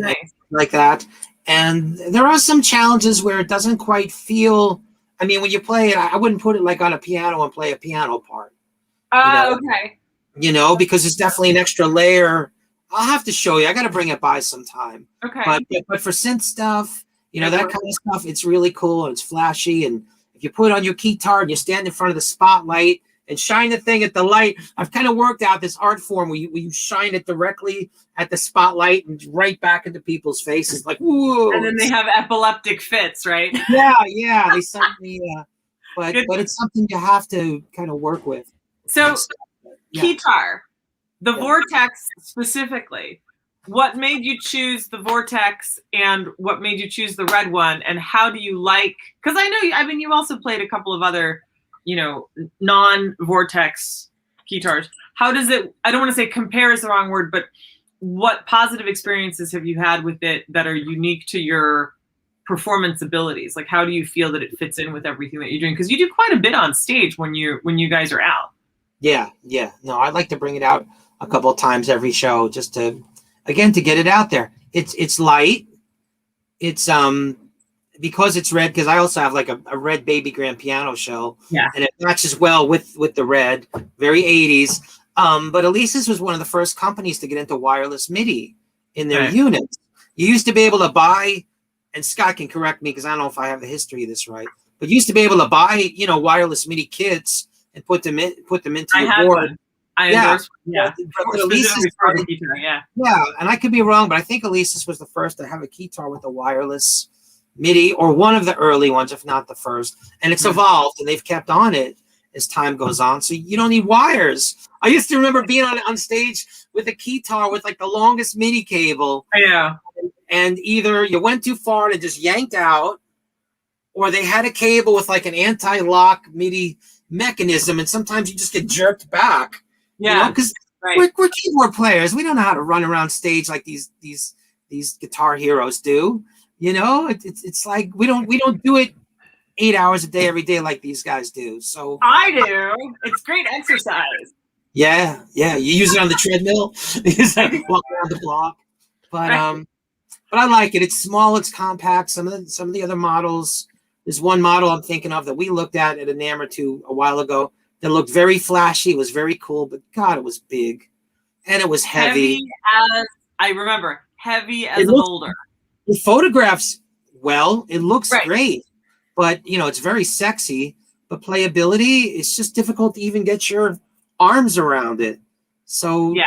like that. And there are some challenges where it doesn't quite feel. I mean, when you play it, I wouldn't put it like on a piano and play a piano part. Okay. Because it's definitely an extra layer. I'll have to show you. I got to bring it by sometime. Okay. But for synth stuff, that kind of stuff, it's really cool and it's flashy. And if you put it on your Keytar and you stand in front of the spotlight and shine the thing at the light, I've kind of worked out this art form where you shine it directly at the spotlight and right back into people's faces, like whoa. And then they have epileptic fits, right? Yeah. They suddenly, but it's something you have to kind of work with. So, Keytar, the Vortex specifically, what made you choose the Vortex and what made you choose the red one? And how do you because I know, you also played a couple of other, non-Vortex Keytars. How does it, I don't want to say compare is the wrong word, but what positive experiences have you had with it that are unique to your performance abilities? Like, how do you feel that it fits in with everything that you're doing? Because you do quite a bit on stage when you guys are out. Yeah. No, I'd like to bring it out a couple of times every show just to get it out there. It's light. It's because it's red, because I also have like a red baby grand piano show. Yeah. And it matches well with the red, very 80s. But Alesis was one of the first companies to get into wireless MIDI in their units. You used to be able to buy, and Scott can correct me because I don't know if I have the history of this right, but you used to be able to buy, wireless MIDI kits and put them into your board. I Yeah. endorse. Yeah. But Alesis Specifically for the Keytar, yeah. Yeah, and I could be wrong, but I think Alesis was the first to have a Keytar with a wireless MIDI, or one of the early ones, if not the first. And it's evolved, and they've kept on it as time goes on. So you don't need wires. I used to remember being on stage with a Keytar with like the longest MIDI cable. Yeah. And either you went too far and it just yanked out, or they had a cable with like an anti-lock MIDI mechanism, and sometimes you just get jerked back. Yeah. Because right. we're keyboard players. We don't know how to run around stage like these guitar heroes do. You know, it's like we don't do it 8 hours a day every day like these guys do. So I do. It's great exercise. Yeah. You use it on the treadmill. It's like walk around the block. But I like it. It's small. It's compact. Some of the other models. There's one model I'm thinking of that we looked at an NAMM or two a while ago that looked very flashy. It was very cool, but God, it was big and it was heavy. I remember, heavy as a boulder. It photographs well. It looks great, but it's very sexy. But playability, it's just difficult to even get your arms around it. So yeah,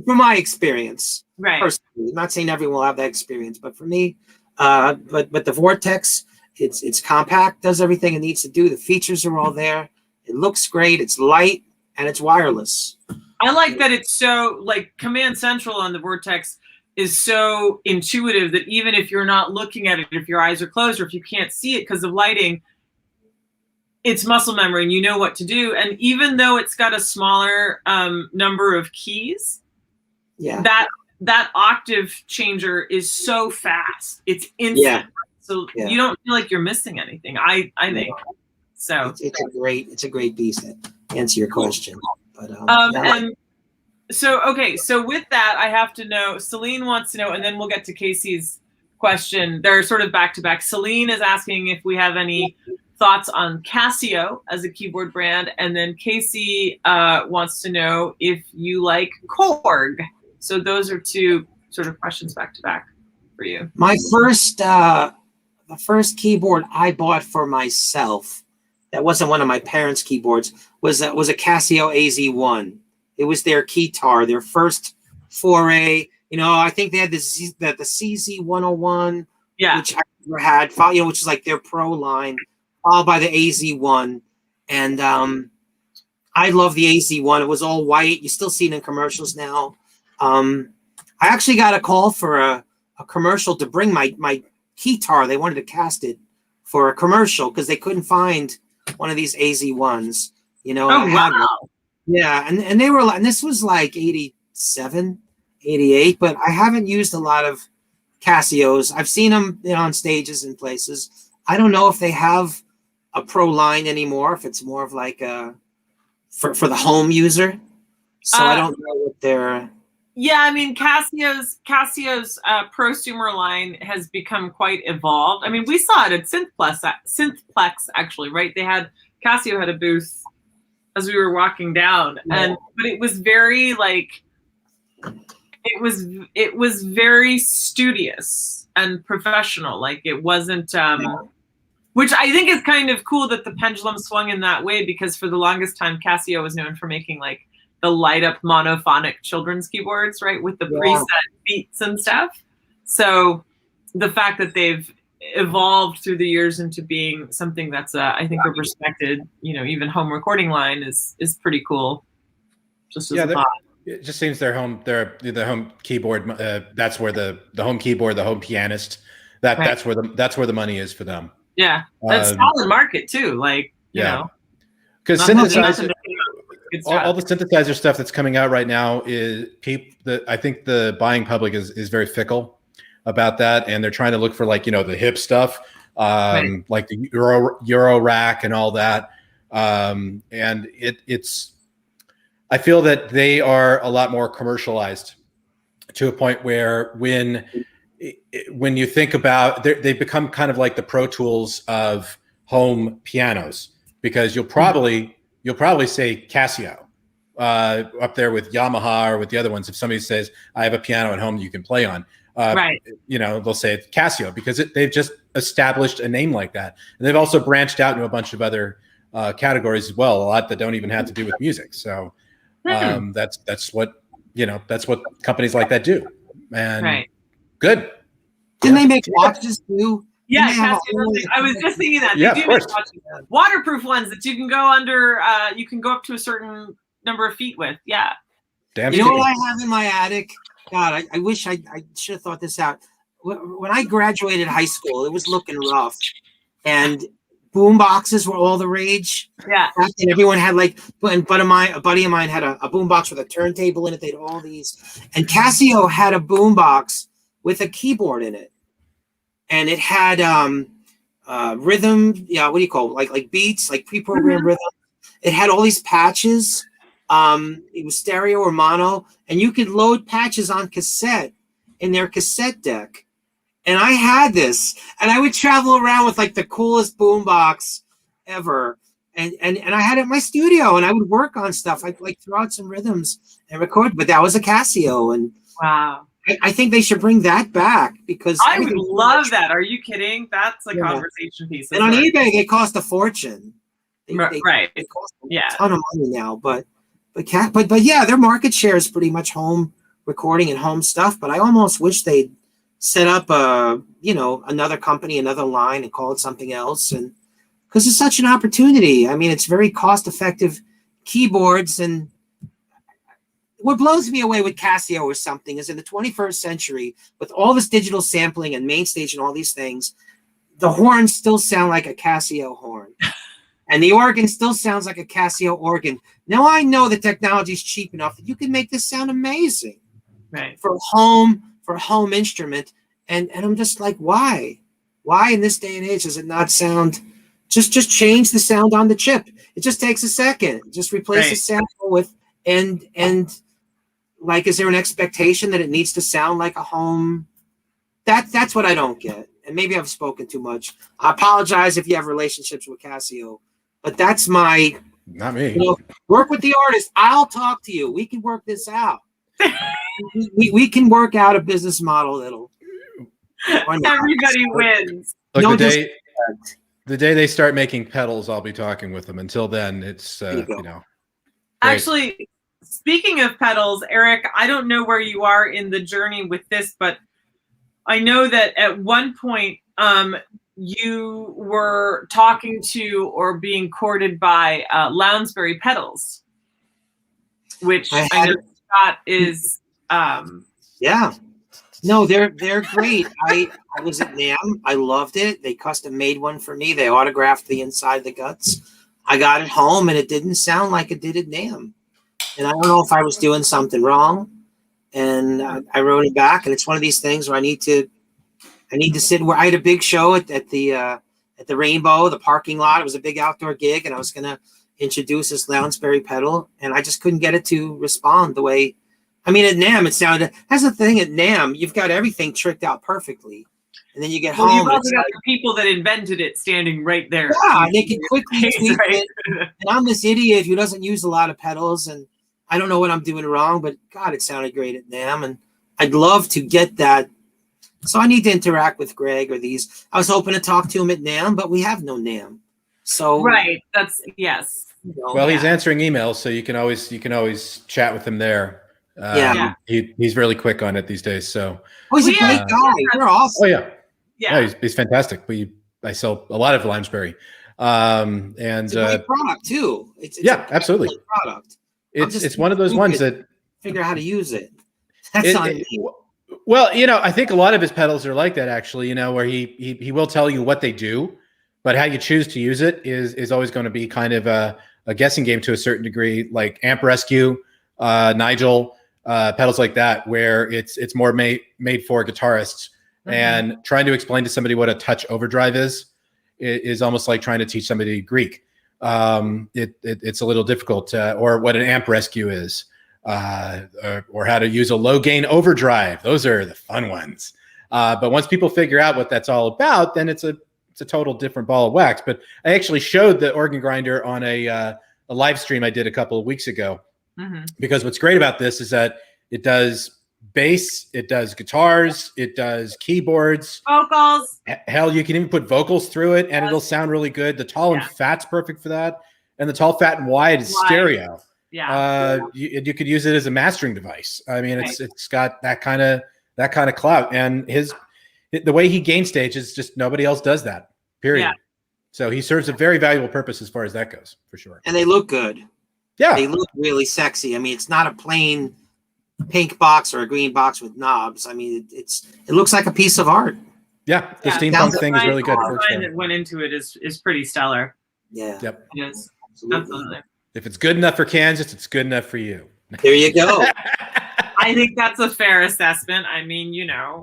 from my experience, personally, I'm not saying everyone will have that experience, but for me, but the Vortex, it's compact, does everything it needs to do. The features are all there. It looks great. It's light and it's wireless. I like that it's so like Command Central on the Vortex is so intuitive that even if you're not looking at it, if your eyes are closed or if you can't see it because of lighting, it's muscle memory and you know what to do. And even though it's got a smaller number of keys, that octave changer is so fast. It's instant. Yeah. So you don't feel like you're missing anything. I think so. It's a great piece to answer your question. But and so with that, I have to know, Celine wants to know, and then we'll get to Casey's question. They're sort of back to back. Celine is asking if we have any thoughts on Casio as a keyboard brand, and then Casey wants to know if you like Korg. So those are two sort of questions back to back for you. My the first keyboard I bought for myself, that wasn't one of my parents' keyboards, was a Casio AZ1. It was their Keytar, their first foray. I think they had the CZ101, which I never had, which is like their pro line, followed by the AZ1. And I love the AZ1. It was all white. You still see it in commercials now. I actually got a call for a commercial to bring my Keytar. They wanted to cast it for a commercial because they couldn't find one of these AZ1s. Yeah, and they were, and this was like 87, 88, but I haven't used a lot of Casios. I've seen them on stages and places. I don't know if they have a pro line anymore, if it's more of like for the home user. So I don't know what they're... Yeah, I mean, Casio's prosumer line has become quite evolved. I mean, we saw it at Synthplex actually, right? Casio had a booth as we were walking down, but it was very like it was very studious and professional. Like it wasn't, which I think is kind of cool that the pendulum swung in that way, because for the longest time Casio was known for making like the light up monophonic children's keyboards, right, with the preset beats and stuff. So the fact that they've evolved through the years into being something that's I think a respected, even home recording line is pretty cool. Just as a thought. It just seems the home keyboard. That's where the home keyboard, the home pianist. That's where the money is for them. Yeah, that's solid market too. Like because synthesizer. All the synthesizer stuff that's coming out right now is I think the buying public is very fickle about that, and they're trying to look for like the hip stuff, like the Euro rack and all that, and it's. I feel that they are a lot more commercialized to a point where when you think about, they become kind of like the Pro Tools of home pianos, because you'll probably say Casio up there with Yamaha or with the other ones. If somebody says, I have a piano at home you can play on, they'll say it's Casio, because they've just established a name like that. And they've also branched out into a bunch of other categories as well, a lot that don't even have to do with music. So That's what that's what companies like that do. And Right. good. Didn't they make watches too? Yeah, Didn't they have Casio, I was just thinking that. Yeah, They of do make course. watches. Waterproof ones that you can go under, you can go up to a certain number of feet with. Yeah. Damn You know straight. what I have in my attic? God, I wish I should have thought this out. When I graduated high school, it was looking rough, and boom boxes were all the rage. Yeah. And everyone had like, a buddy of mine had a boom box with a turntable in it. They had all these, and Casio had a boom box with a keyboard in it, and it had rhythm. Yeah, what do you call it? Like beats, like pre-programmed rhythm. It had all these patches. It was stereo or mono, and you could load patches on cassette in their cassette deck. And I had this, and I would travel around with like the coolest boombox ever. And I had it in my studio, and I would work on stuff. I'd like throw out some rhythms and record, but that was a Casio. And Wow. I think they should bring that back because I would love that. Are you kidding? That's a Yeah. conversation piece. And on eBay, they cost a fortune. Right. They cost a Yeah. ton of money now, but yeah, their market share is pretty much home recording and home stuff. But I almost wish they'd set up another company, another line, and call it something else. And because it's such an opportunity. I mean, it's very cost effective keyboards. And what blows me away with Casio or something is in the 21st century, with all this digital sampling and main stage and all these things, the horns still sound like a Casio horn. And the organ still sounds like a Casio organ. Now I know the technology is cheap enough that you can make this sound amazing, Right. for home instrument. And I'm just like, why? Why in this day and age does it not sound? Just change the sound on the chip. It just takes a second. Just replace the sample with and like, is there an expectation that it needs to sound like a home? That's what I don't get. And maybe I've spoken too much. I apologize if you have relationships with Casio. But that's my, Not me. work with the artist. I'll talk to you. We can work this out. we can work out a business model that'll. Everybody wins. Look, No the day they start making pedals, I'll be talking with them. Until then, it's There you go. great. Actually, speaking of pedals, Eric, I don't know where you are in the journey with this, but I know that at one point you were talking to or being courted by Lounsbury pedals, which I know Scott is. Yeah. No, they're great. I was at NAMM. I loved it. They custom made one for me. They autographed the inside of the guts. I got it home, and it didn't sound like it did at NAMM. And I don't know if I was doing something wrong. And I wrote it back, and it's one of these things where I need to sit where I had a big show at the Rainbow, the parking lot. It was a big outdoor gig, and I was gonna introduce this Lounsbury pedal, and I just couldn't get it to respond the way. I mean, at NAMM, it sounded. That's the thing at NAMM, you've got everything tricked out perfectly, and then you get home. You've also got the people that invented it standing right there. Yeah, they can quickly tweak Right. it. And I'm this idiot who doesn't use a lot of pedals, and I don't know what I'm doing wrong, but God, it sounded great at NAMM, and I'd love to get that. So I need to interact with Greg or these. I was hoping to talk to him at NAMM, but we have no NAMM. So Right. That's yes. Well, he's answering emails, so you can always chat with him there. Yeah. He's really quick on it these days. So he's a great guy. You're awesome. oh yeah, Yeah. he's fantastic. I sell a lot of Limesbury, and It's a great product too. It's absolutely. great product. It's one of those ones that figure out how to use it. That's not me. Well, I think a lot of his pedals are like that, actually, where he will tell you what they do, but how you choose to use it is always going to be kind of a guessing game to a certain degree, like Amp Rescue, Nigel, pedals like that, where it's more made for guitarists. Mm-hmm. And trying to explain to somebody what a touch overdrive is almost like trying to teach somebody Greek. It's a little difficult, or what an Amp Rescue is. Or how to use a low gain overdrive. Those are the fun ones. But once people figure out what that's all about, then it's a total different ball of wax. But I actually showed the organ grinder on a live stream I did a couple of weeks ago. Mm-hmm. Because what's great about this is that it does bass, it does guitars, it does keyboards, vocals. Hell, you can even put vocals through it, and it'll sound really good. The tall and fat's perfect for that, and the tall, fat, and wide is stereo. Yeah. You could use it as a mastering device. I mean, it's got that kind of clout, and the way he gain stage is just nobody else does that. Period. Yeah. So he serves a very valuable purpose as far as that goes, for sure. And they look good. Yeah, they look really sexy. I mean, it's not a plain pink box or a green box with knobs. I mean, it looks like a piece of art. Yeah, the steampunk thing is really good. The design that went into it is pretty stellar. Yeah. Yep. It is. Absolutely. If it's good enough for Kansas, it's good enough for you. There you go. I think that's a fair assessment. I mean,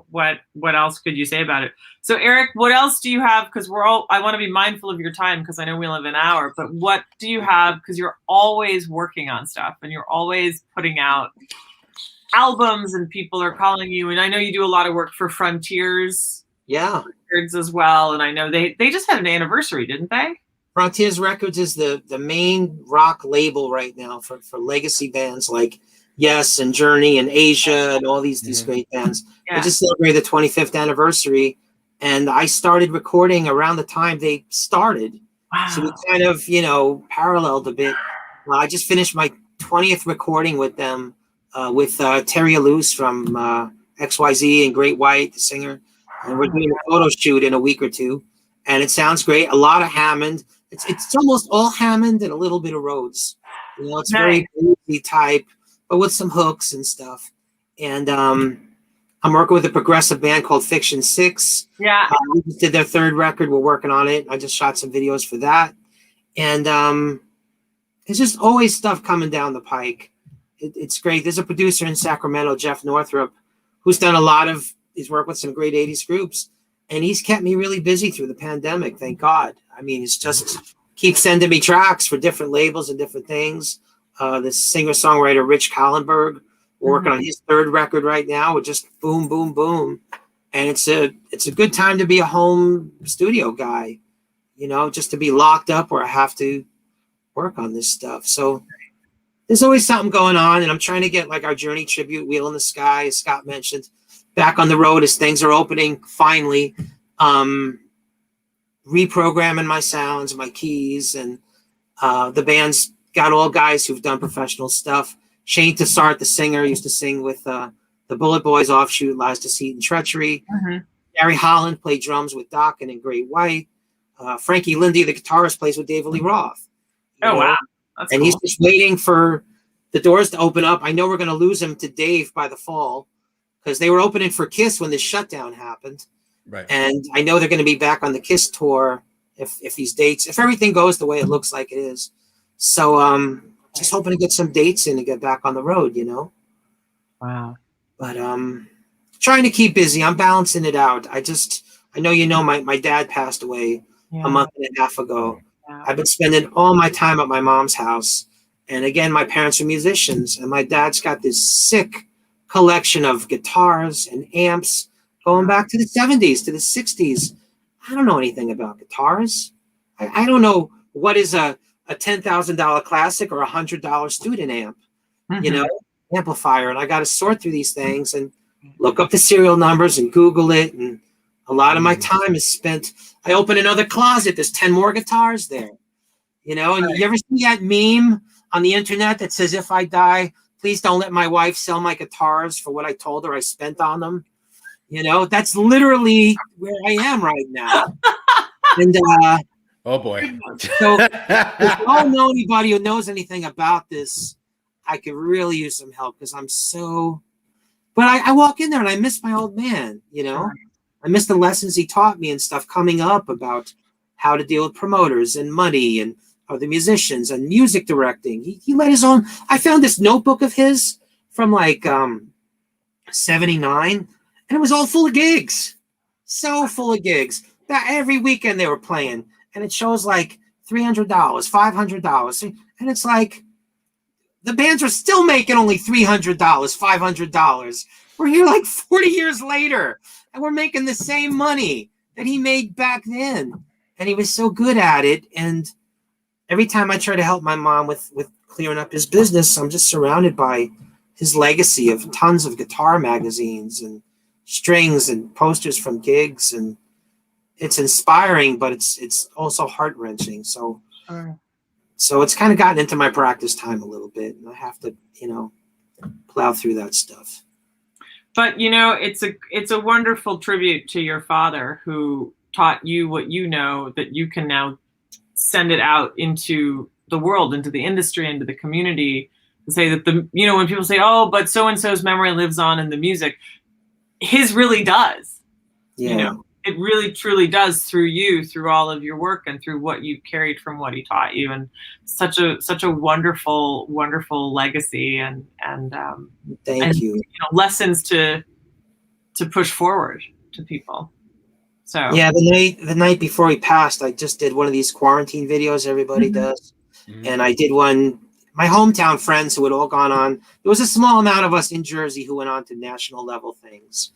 what else could you say about it? So Eric, what else do you have? Because I want to be mindful of your time because I know we only have an hour, but what do you have? Because you're always working on stuff and you're always putting out albums and people are calling you. And I know you do a lot of work for Frontiers Records as well. And I know they just had an anniversary, didn't they? Frontiers Records is the main rock label right now for legacy bands like Yes and Journey and Asia and all these great bands. Yeah. They just celebrated the 25th anniversary, and I started recording around the time they started. Wow. So we kind of, paralleled a bit. I just finished my 20th recording with them, with Terry Alous from XYZ and Great White, the singer. And we're doing a photo shoot in a week or two. And it sounds great. A lot of Hammond. It's almost all Hammond and a little bit of Rhodes. It's very bluesy type, but with some hooks and stuff. And I'm working with a progressive band called Fiction 6. Yeah. We just did their third record. We're working on it. I just shot some videos for that. And it's just always stuff coming down the pike. It's great. There's a producer in Sacramento, Jeff Northrup, who's done a lot of his work with some great 80s groups. And he's kept me really busy through the pandemic, thank God. I mean, it's just keeps sending me tracks for different labels and different things. The singer-songwriter Rich Kallenberg, we're working on his third record right now. We're just boom, boom, boom. And it's a good time to be a home studio guy, just to be locked up where I have to work on this stuff. So there's always something going on, and I'm trying to get like our Journey tribute, Wheel in the Sky, as Scott mentioned, back on the road as things are opening finally. Reprogramming my sounds, my keys, and the band's got all guys who've done professional stuff. Shane Tassart, the singer, used to sing with the Bullet Boys offshoot, Lies, Deceit, and Treachery. Gary Holland played drums with Dokken and Great White. Frankie Lindy, the guitarist, plays with David Lee Roth. Wow. That's and cool. He's just waiting for the doors to open up. I know we're going to lose him to Dave by the fall because they were opening for Kiss when this shutdown happened. Right. And I know they're going to be back on the Kiss tour if these dates, if everything goes the way it looks like it is. So just hoping to get some dates in and get back on the road, Wow. But trying to keep busy. I'm balancing it out. I know my dad passed away a month and a half ago. Yeah. I've been spending all my time at my mom's house. And again, my parents are musicians, and my dad's got this sick collection of guitars and amps going back to the 70s, to the 60s. I don't know anything about guitars. I don't know what is a $10,000 classic or $100 student amp, amplifier. And I got to sort through these things and look up the serial numbers and Google it. And a lot of my time is spent. I open another closet. There's 10 more guitars there, and you ever see that meme on the internet that says, if I die, please don't let my wife sell my guitars for what I told her I spent on them. That's literally where I am right now. And oh boy. So if you all know anybody who knows anything about this, I could really use some help because I'm so. But I walk in there and I miss my old man. I miss the lessons he taught me and stuff coming up about how to deal with promoters and money and other musicians and music directing. He let his own. I found this notebook of his from like 79. And it was all full of gigs. So full of gigs. That every weekend they were playing. And it shows like $300, $500. And it's like, the bands are still making only $300, $500. We're here like 40 years later. And we're making the same money that he made back then. And he was so good at it. And every time I try to help my mom with clearing up his business, I'm just surrounded by his legacy of tons of guitar magazines and strings and posters from gigs, and it's inspiring, but it's also heart-wrenching. So So it's kind of gotten into my practice time a little bit, and I have to, plow through that stuff. But it's a wonderful tribute to your father, who taught you what you know, that you can now send it out into the world, into the industry, into the community, and say that when people say, oh, but so and so's memory lives on in the music, his really does. Yeah. It really truly does, through you, through all of your work, and through what you carried from what he taught you. And such a wonderful, wonderful legacy, and Thank you. lessons to push forward to people. So yeah, the night before he passed, I just did one of these quarantine videos everybody does. And I did one, my hometown friends who had all gone on. There was a small amount of us in Jersey who went on to national level things.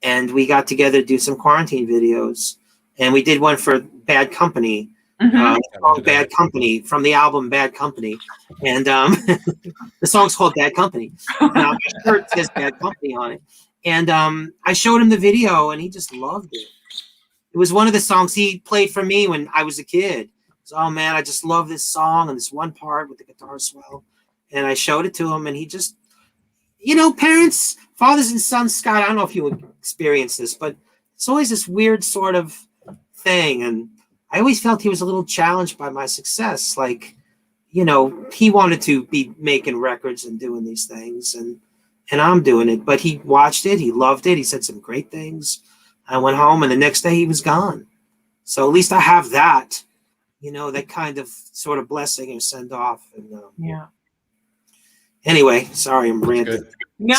And we got together to do some quarantine videos. And we did one for Bad Company, called Bad Company, from the album Bad Company. And the song's called Bad Company. And my shirt says Bad Company on it. And I showed him the video, and he just loved it. It was one of the songs he played for me when I was a kid. So, oh man, I just love this song and this one part with the guitar swell. And I showed it to him, and he just, parents, fathers and sons, Scott, I don't know if you experienced this, but it's always this weird sort of thing. And I always felt he was a little challenged by my success. Like, he wanted to be making records and doing these things, and I'm doing it. But he watched it. He loved it. He said some great things. I went home, and the next day he was gone. So at least I have that, that kind of sort of blessing or send off. And yeah. Anyway, sorry, I'm ranting. No,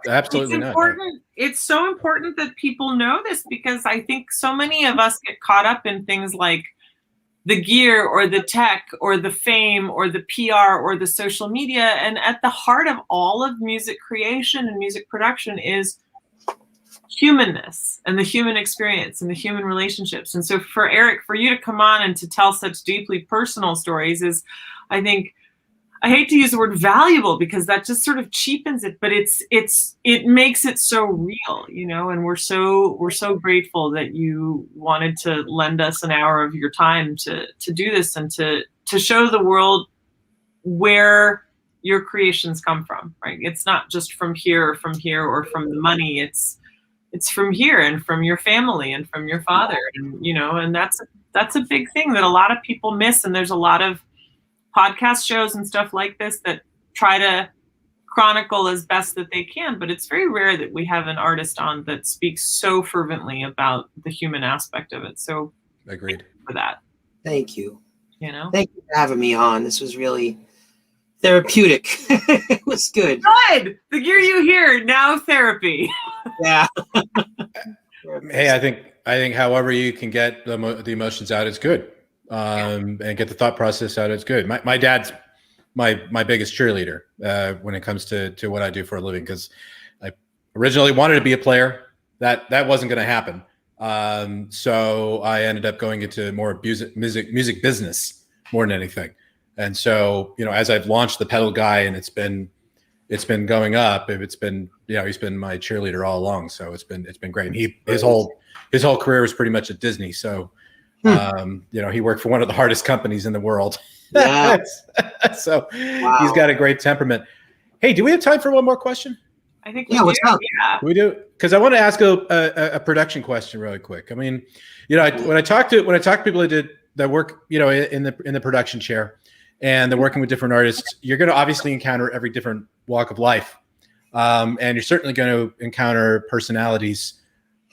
absolutely it's important. Not. It's so important that people know this, because I think so many of us get caught up in things like the gear or the tech or the fame or the PR or the social media. And at the heart of all of music creation and music production is humanness and the human experience and the human relationships. And so for Eric, for you to come on and to tell such deeply personal stories is, I think, I hate to use the word valuable, because that just sort of cheapens it, but it makes it so real, and we're so grateful that you wanted to lend us an hour of your time to do this, and to show the world where your creations come from, right? It's not just from here or from the money. It's from here, and from your family, and from your father, and and that's a big thing that a lot of people miss. And there's a lot of podcast shows and stuff like this that try to chronicle as best that they can, but it's very rare that we have an artist on that speaks so fervently about the human aspect of it. So agreed for that. Thank you. Thank you for having me on. This was really therapeutic. It was good. Good. The Gear You Hear, now therapy. Yeah. Hey, I think however you can get the emotions out is good. And get the thought process out, it's good. My dad's my biggest cheerleader when it comes to what I do for a living, because I originally wanted to be a player. That wasn't going to happen. So I ended up going into more music business more than anything. And so, as I've launched the pedal guy, and it's been going up, he's been my cheerleader all along. So it's been great. And his whole career was pretty much at Disney. So he worked for one of the hardest companies in the world. Yeah. So he's got a great temperament. Hey, do we have time for one more question? I think we do. What's up? Yeah. We do, because I want to ask a production question really quick. I mean, when I talk to people that work, in the production chair, and they're working with different artists, you're going to obviously encounter every different walk of life, and you're certainly going to encounter personalities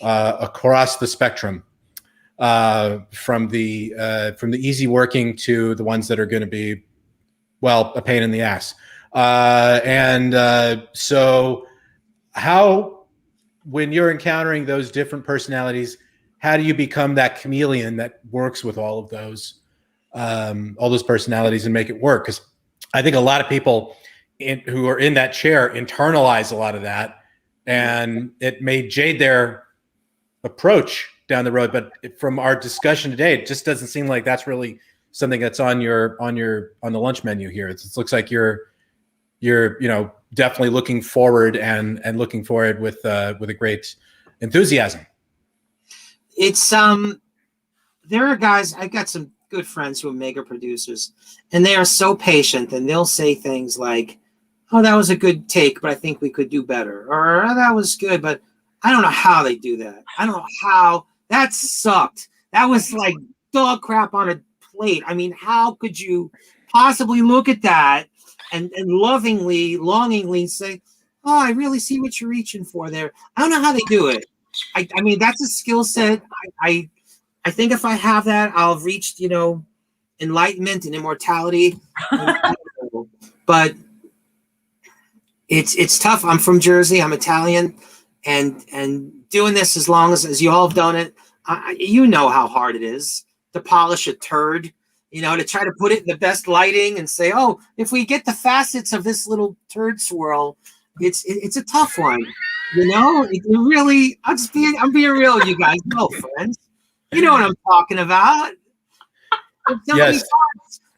across the spectrum. From the easy working to the ones that are going to be, a pain in the ass. So when you're encountering those different personalities, how do you become that chameleon that works with all those personalities and make it work? Because I think a lot of people who are in that chair internalize a lot of that, and it may jade their approach down the road. But from our discussion today, it just doesn't seem like that's really something that's on the lunch menu here. It looks like you're definitely looking forward and looking forward with a great enthusiasm. It's there are guys. I got some good friends who are mega producers, and they are so patient, and they'll say things like, "Oh, that was a good take, but I think we could do better," or "Oh, that was good, but I don't know how they do that. I don't know how that sucked. That was like dog crap on a plate. I mean, how could you possibly look at that and lovingly, longingly say, oh, I really see what you're reaching for there. I don't know how they do it. I mean, that's a skill set. I think if I have that, I'll have reached, enlightenment and immortality. But it's tough. I'm from Jersey. I'm Italian, and doing this as long as you all have done it, you know how hard it is to polish a turd. To try to put it in the best lighting and say, oh, if we get the facets of this little turd swirl, it's a tough one. You really, I'm being real, you guys. No, friends. You know what I'm talking about. If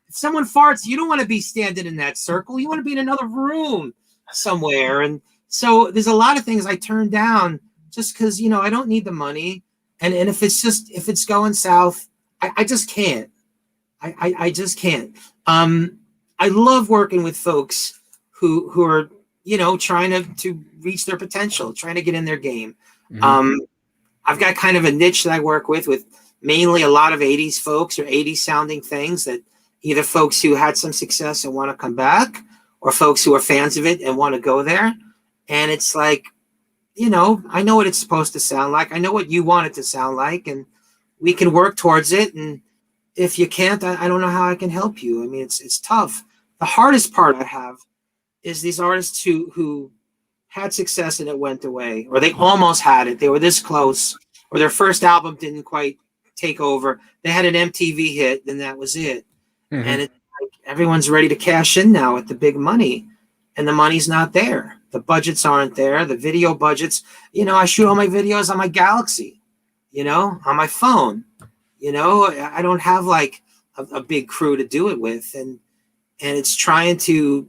someone farts, you don't want to be standing in that circle. You want to be in another room somewhere. And so there's a lot of things I turn down just because, I don't need the money. And if it's going south, I just can't. I just can't. I love working with folks who are, trying to reach their potential, trying to get in their game. Mm-hmm. I've got kind of a niche that I work with mainly a lot of 80s folks or 80s sounding things, that either folks who had some success and want to come back, or folks who are fans of it and want to go there. And it's like, I know what it's supposed to sound like. I know what you want it to sound like, and we can work towards it. And if you can't, I don't know how I can help you. I mean, it's tough. The hardest part I have is these artists who had success and it went away, or they almost had it. They were this close, or their first album didn't quite take over. They had an MTV hit, and that was it. Mm-hmm. And it's like everyone's ready to cash in now with the big money, and the money's not there. The budgets aren't there. The video budgets, I shoot all my videos on my Galaxy, on my phone. I don't have like a big crew to do it with. And it's trying to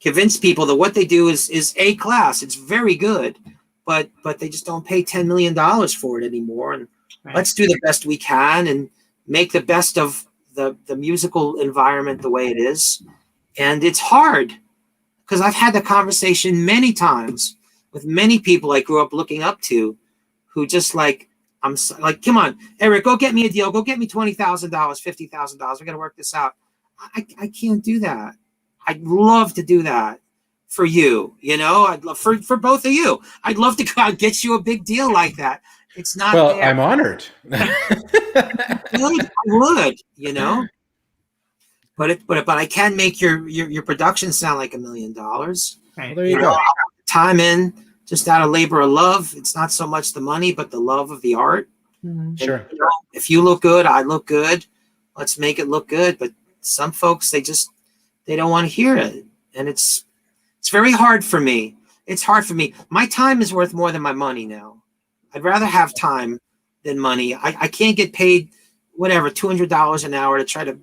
convince people that what they do is A class. It's very good, but they just don't pay $10 million for it anymore. And right. Let's do the best we can and make the best of the musical environment the way it is. And it's hard, because I've had the conversation many times with many people I grew up looking up to, who just I'm like, come on, Eric, go get me a deal. Go get me $20,000, $50,000. We're going to work this out. I can't do that. I'd love to do that for you. I'd love for both of you. I'd love to go out and get you a big deal like that. It's not. Well, there. I'm honored. I would, But I can make your production sound like $1 million. Right. Well, there you go. Time in, just out of labor of love. It's not so much the money, but the love of the art. Mm-hmm. Sure. And, if you look good, I look good. Let's make it look good. But some folks, they don't want to hear it, and it's very hard for me. It's hard for me. My time is worth more than my money now. I'd rather have time than money. I can't get paid whatever $200 an hour to try to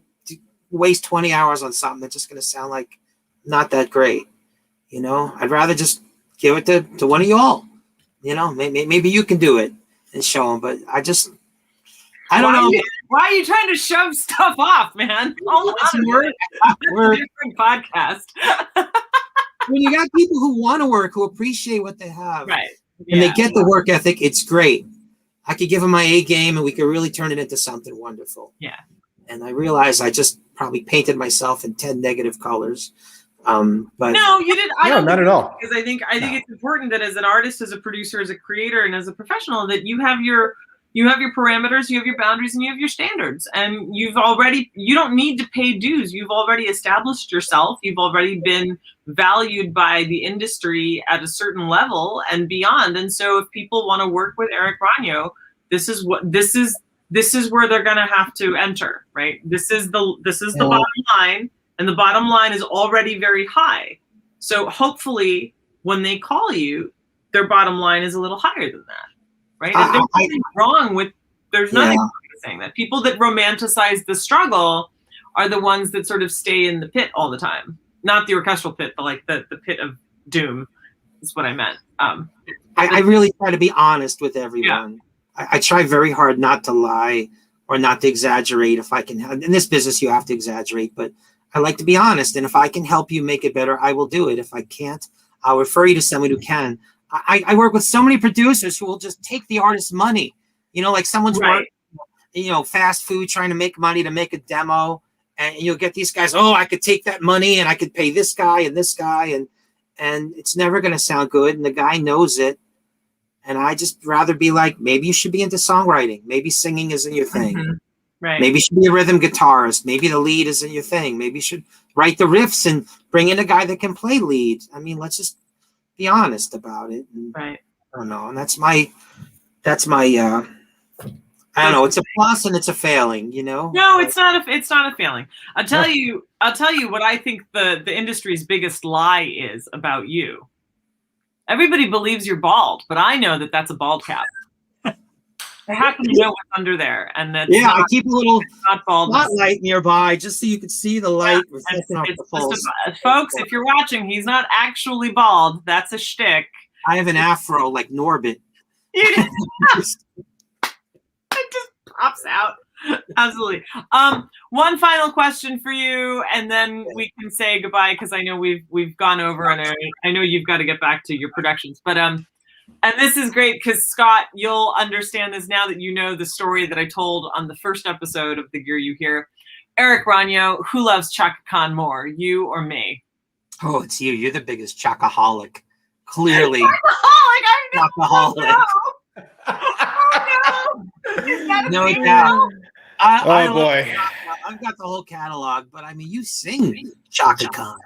waste 20 hours on something that's just going to sound like not that great. I'd rather just give it to one of y'all. Maybe you can do it and show them. But I don't know. Why are you trying to shove stuff off, man? We're a different podcast. When you got people who want to work, who appreciate what they have, right, and they get the work ethic, it's great. I could give them my A game, and we could really turn it into something wonderful. Yeah. And I realized I just probably painted myself in 10 negative colors. But no, you did. No, not at all. Because I think it's important that as an artist, as a producer, as a creator, and as a professional, that you have your parameters, you have your boundaries, and you have your standards. And you don't need to pay dues. You've already established yourself. You've already been valued by the industry at a certain level and beyond. And so if people want to work with Eric Ragno, this is where they're going to have to enter, right? This is the bottom line, and the bottom line is already very high. So hopefully when they call you, their bottom line is a little higher than that. Right? There's nothing wrong with saying that. People that romanticize the struggle are the ones that sort of stay in the pit all the time. Not the orchestral pit, but like the pit of doom is what I meant. I really try to be honest with everyone. Yeah. I try very hard not to lie or not to exaggerate. If I can, in this business, you have to exaggerate, but I like to be honest. And if I can help you make it better, I will do it. If I can't, I'll refer you to someone who can. I work with so many producers who will just take the artist's money. Like someone's Right. fast food trying to make money to make a demo. And you'll get these guys, oh, I could take that money and I could pay this guy. And it's never going to sound good. And the guy knows it. And I just rather be like, maybe you should be into songwriting. Maybe singing isn't your thing. Mm-hmm. Right. Maybe you should be a rhythm guitarist. Maybe the lead isn't your thing. Maybe you should write the riffs and bring in a guy that can play lead. I mean, let's just be honest about it. And, Right. I don't know. And that's my I don't know. It's a plus and it's a failing, No, it's not a failing. I'll tell you what I think the industry's biggest lie is about you. Everybody believes you're bald, but I know that that's a bald cap. I happen to know what's under there, and that's I keep a little not baldness. spotlight nearby just so you can see the light reflecting off the false. Folks, if you're watching, he's not actually bald. That's a shtick. I have an afro like Norbit. It just pops out. Absolutely. One final question for you, and then we can say goodbye because I know we've gone over, and I know you've got to get back to your productions. But and this is great because Scott, you'll understand this now that you know the story that I told on the first episode of The Gear You Hear. Eric Ragno, who loves Chaka Khan more, you or me? Oh, it's you. You're the biggest Chakaholic. Clearly. Chakaholic. No doubt. Oh boy. I've got the whole catalog, but I mean, you sing Chaka Khan.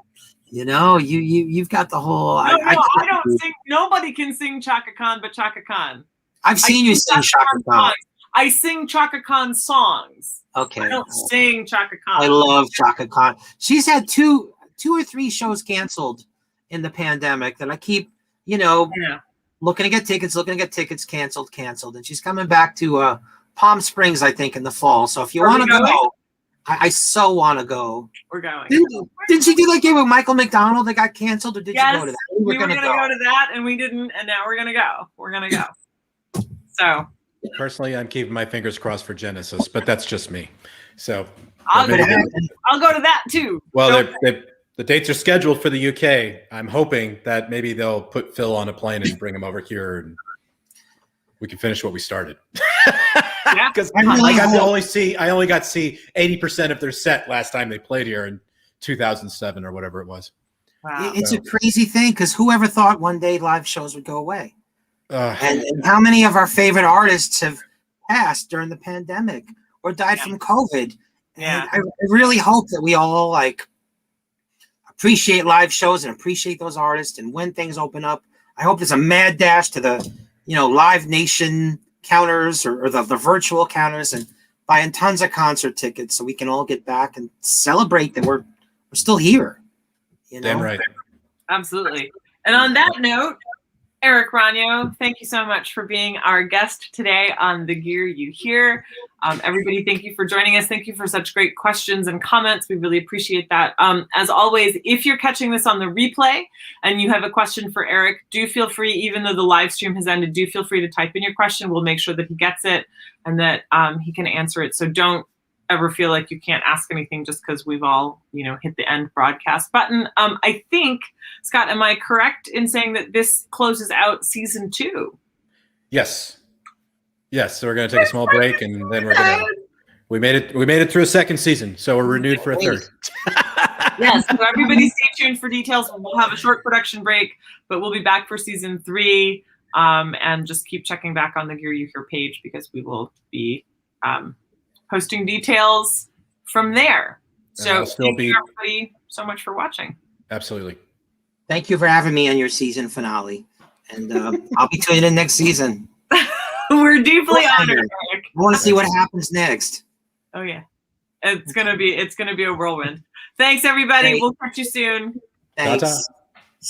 You've got the whole. I don't sing. Nobody can sing Chaka Khan but Chaka Khan. I've seen you sing Chaka Khan. I sing Chaka Khan songs. Okay. I don't sing Chaka Khan. I love Chaka Khan. She's had two or three shows canceled in the pandemic that I keep, looking to get tickets, canceled. And she's coming back to Palm Springs, I think, in the fall. So if you want to go, I so want to go. We're going. Didn't she do that game with Michael McDonald that got canceled, or did you go to that? We were going to go to that, and we didn't, and now we're going to go. We're going to go. So. Personally, I'm keeping my fingers crossed for Genesis, but that's just me. So I'll go to that too. Well, the dates are scheduled for the UK. I'm hoping that maybe they'll put Phil on a plane and bring him over here, and we can finish what we started. Because I only got to see 80% of their set last time they played here in 2007 or whatever it was. Wow. It's a crazy thing because whoever thought one day live shows would go away? And how many of our favorite artists have passed during the pandemic or died from COVID? Yeah. And I really hope that we all appreciate live shows and appreciate those artists. And when things open up, I hope there's a mad dash to the, Live Nation counters or the virtual counters and buying tons of concert tickets so we can all get back and celebrate that we're still here. Damn right. Absolutely. And on that note, Eric Ragno, thank you so much for being our guest today on The Gear You Hear. Everybody, thank you for joining us. Thank you for such great questions and comments. We really appreciate that. As always, if you're catching this on the replay and you have a question for Eric, do feel free, even though the live stream has ended, do feel free to type in your question. We'll make sure that he gets it and that he can answer it. So don't ever feel like you can't ask anything just because we've all, hit the end broadcast button. I think, Scott, am I correct in saying that this closes out season 2? Yes. So we're going to take a small break, and then we made it through a second season, so we're renewed for a third. Yes. So everybody stay tuned for details. We'll have a short production break, but we'll be back for season 3. And just keep checking back on the Gear You Hear page because we will be posting details from there. So thank you everybody so much for watching. Absolutely. Thank you for having me on your season finale. And I'll be tuning in next season. We're deeply honored, Eric. I want to see what happens next. Oh yeah. It's gonna be a whirlwind. Thanks everybody. Great. We'll catch you soon. Thanks. Ta-ta.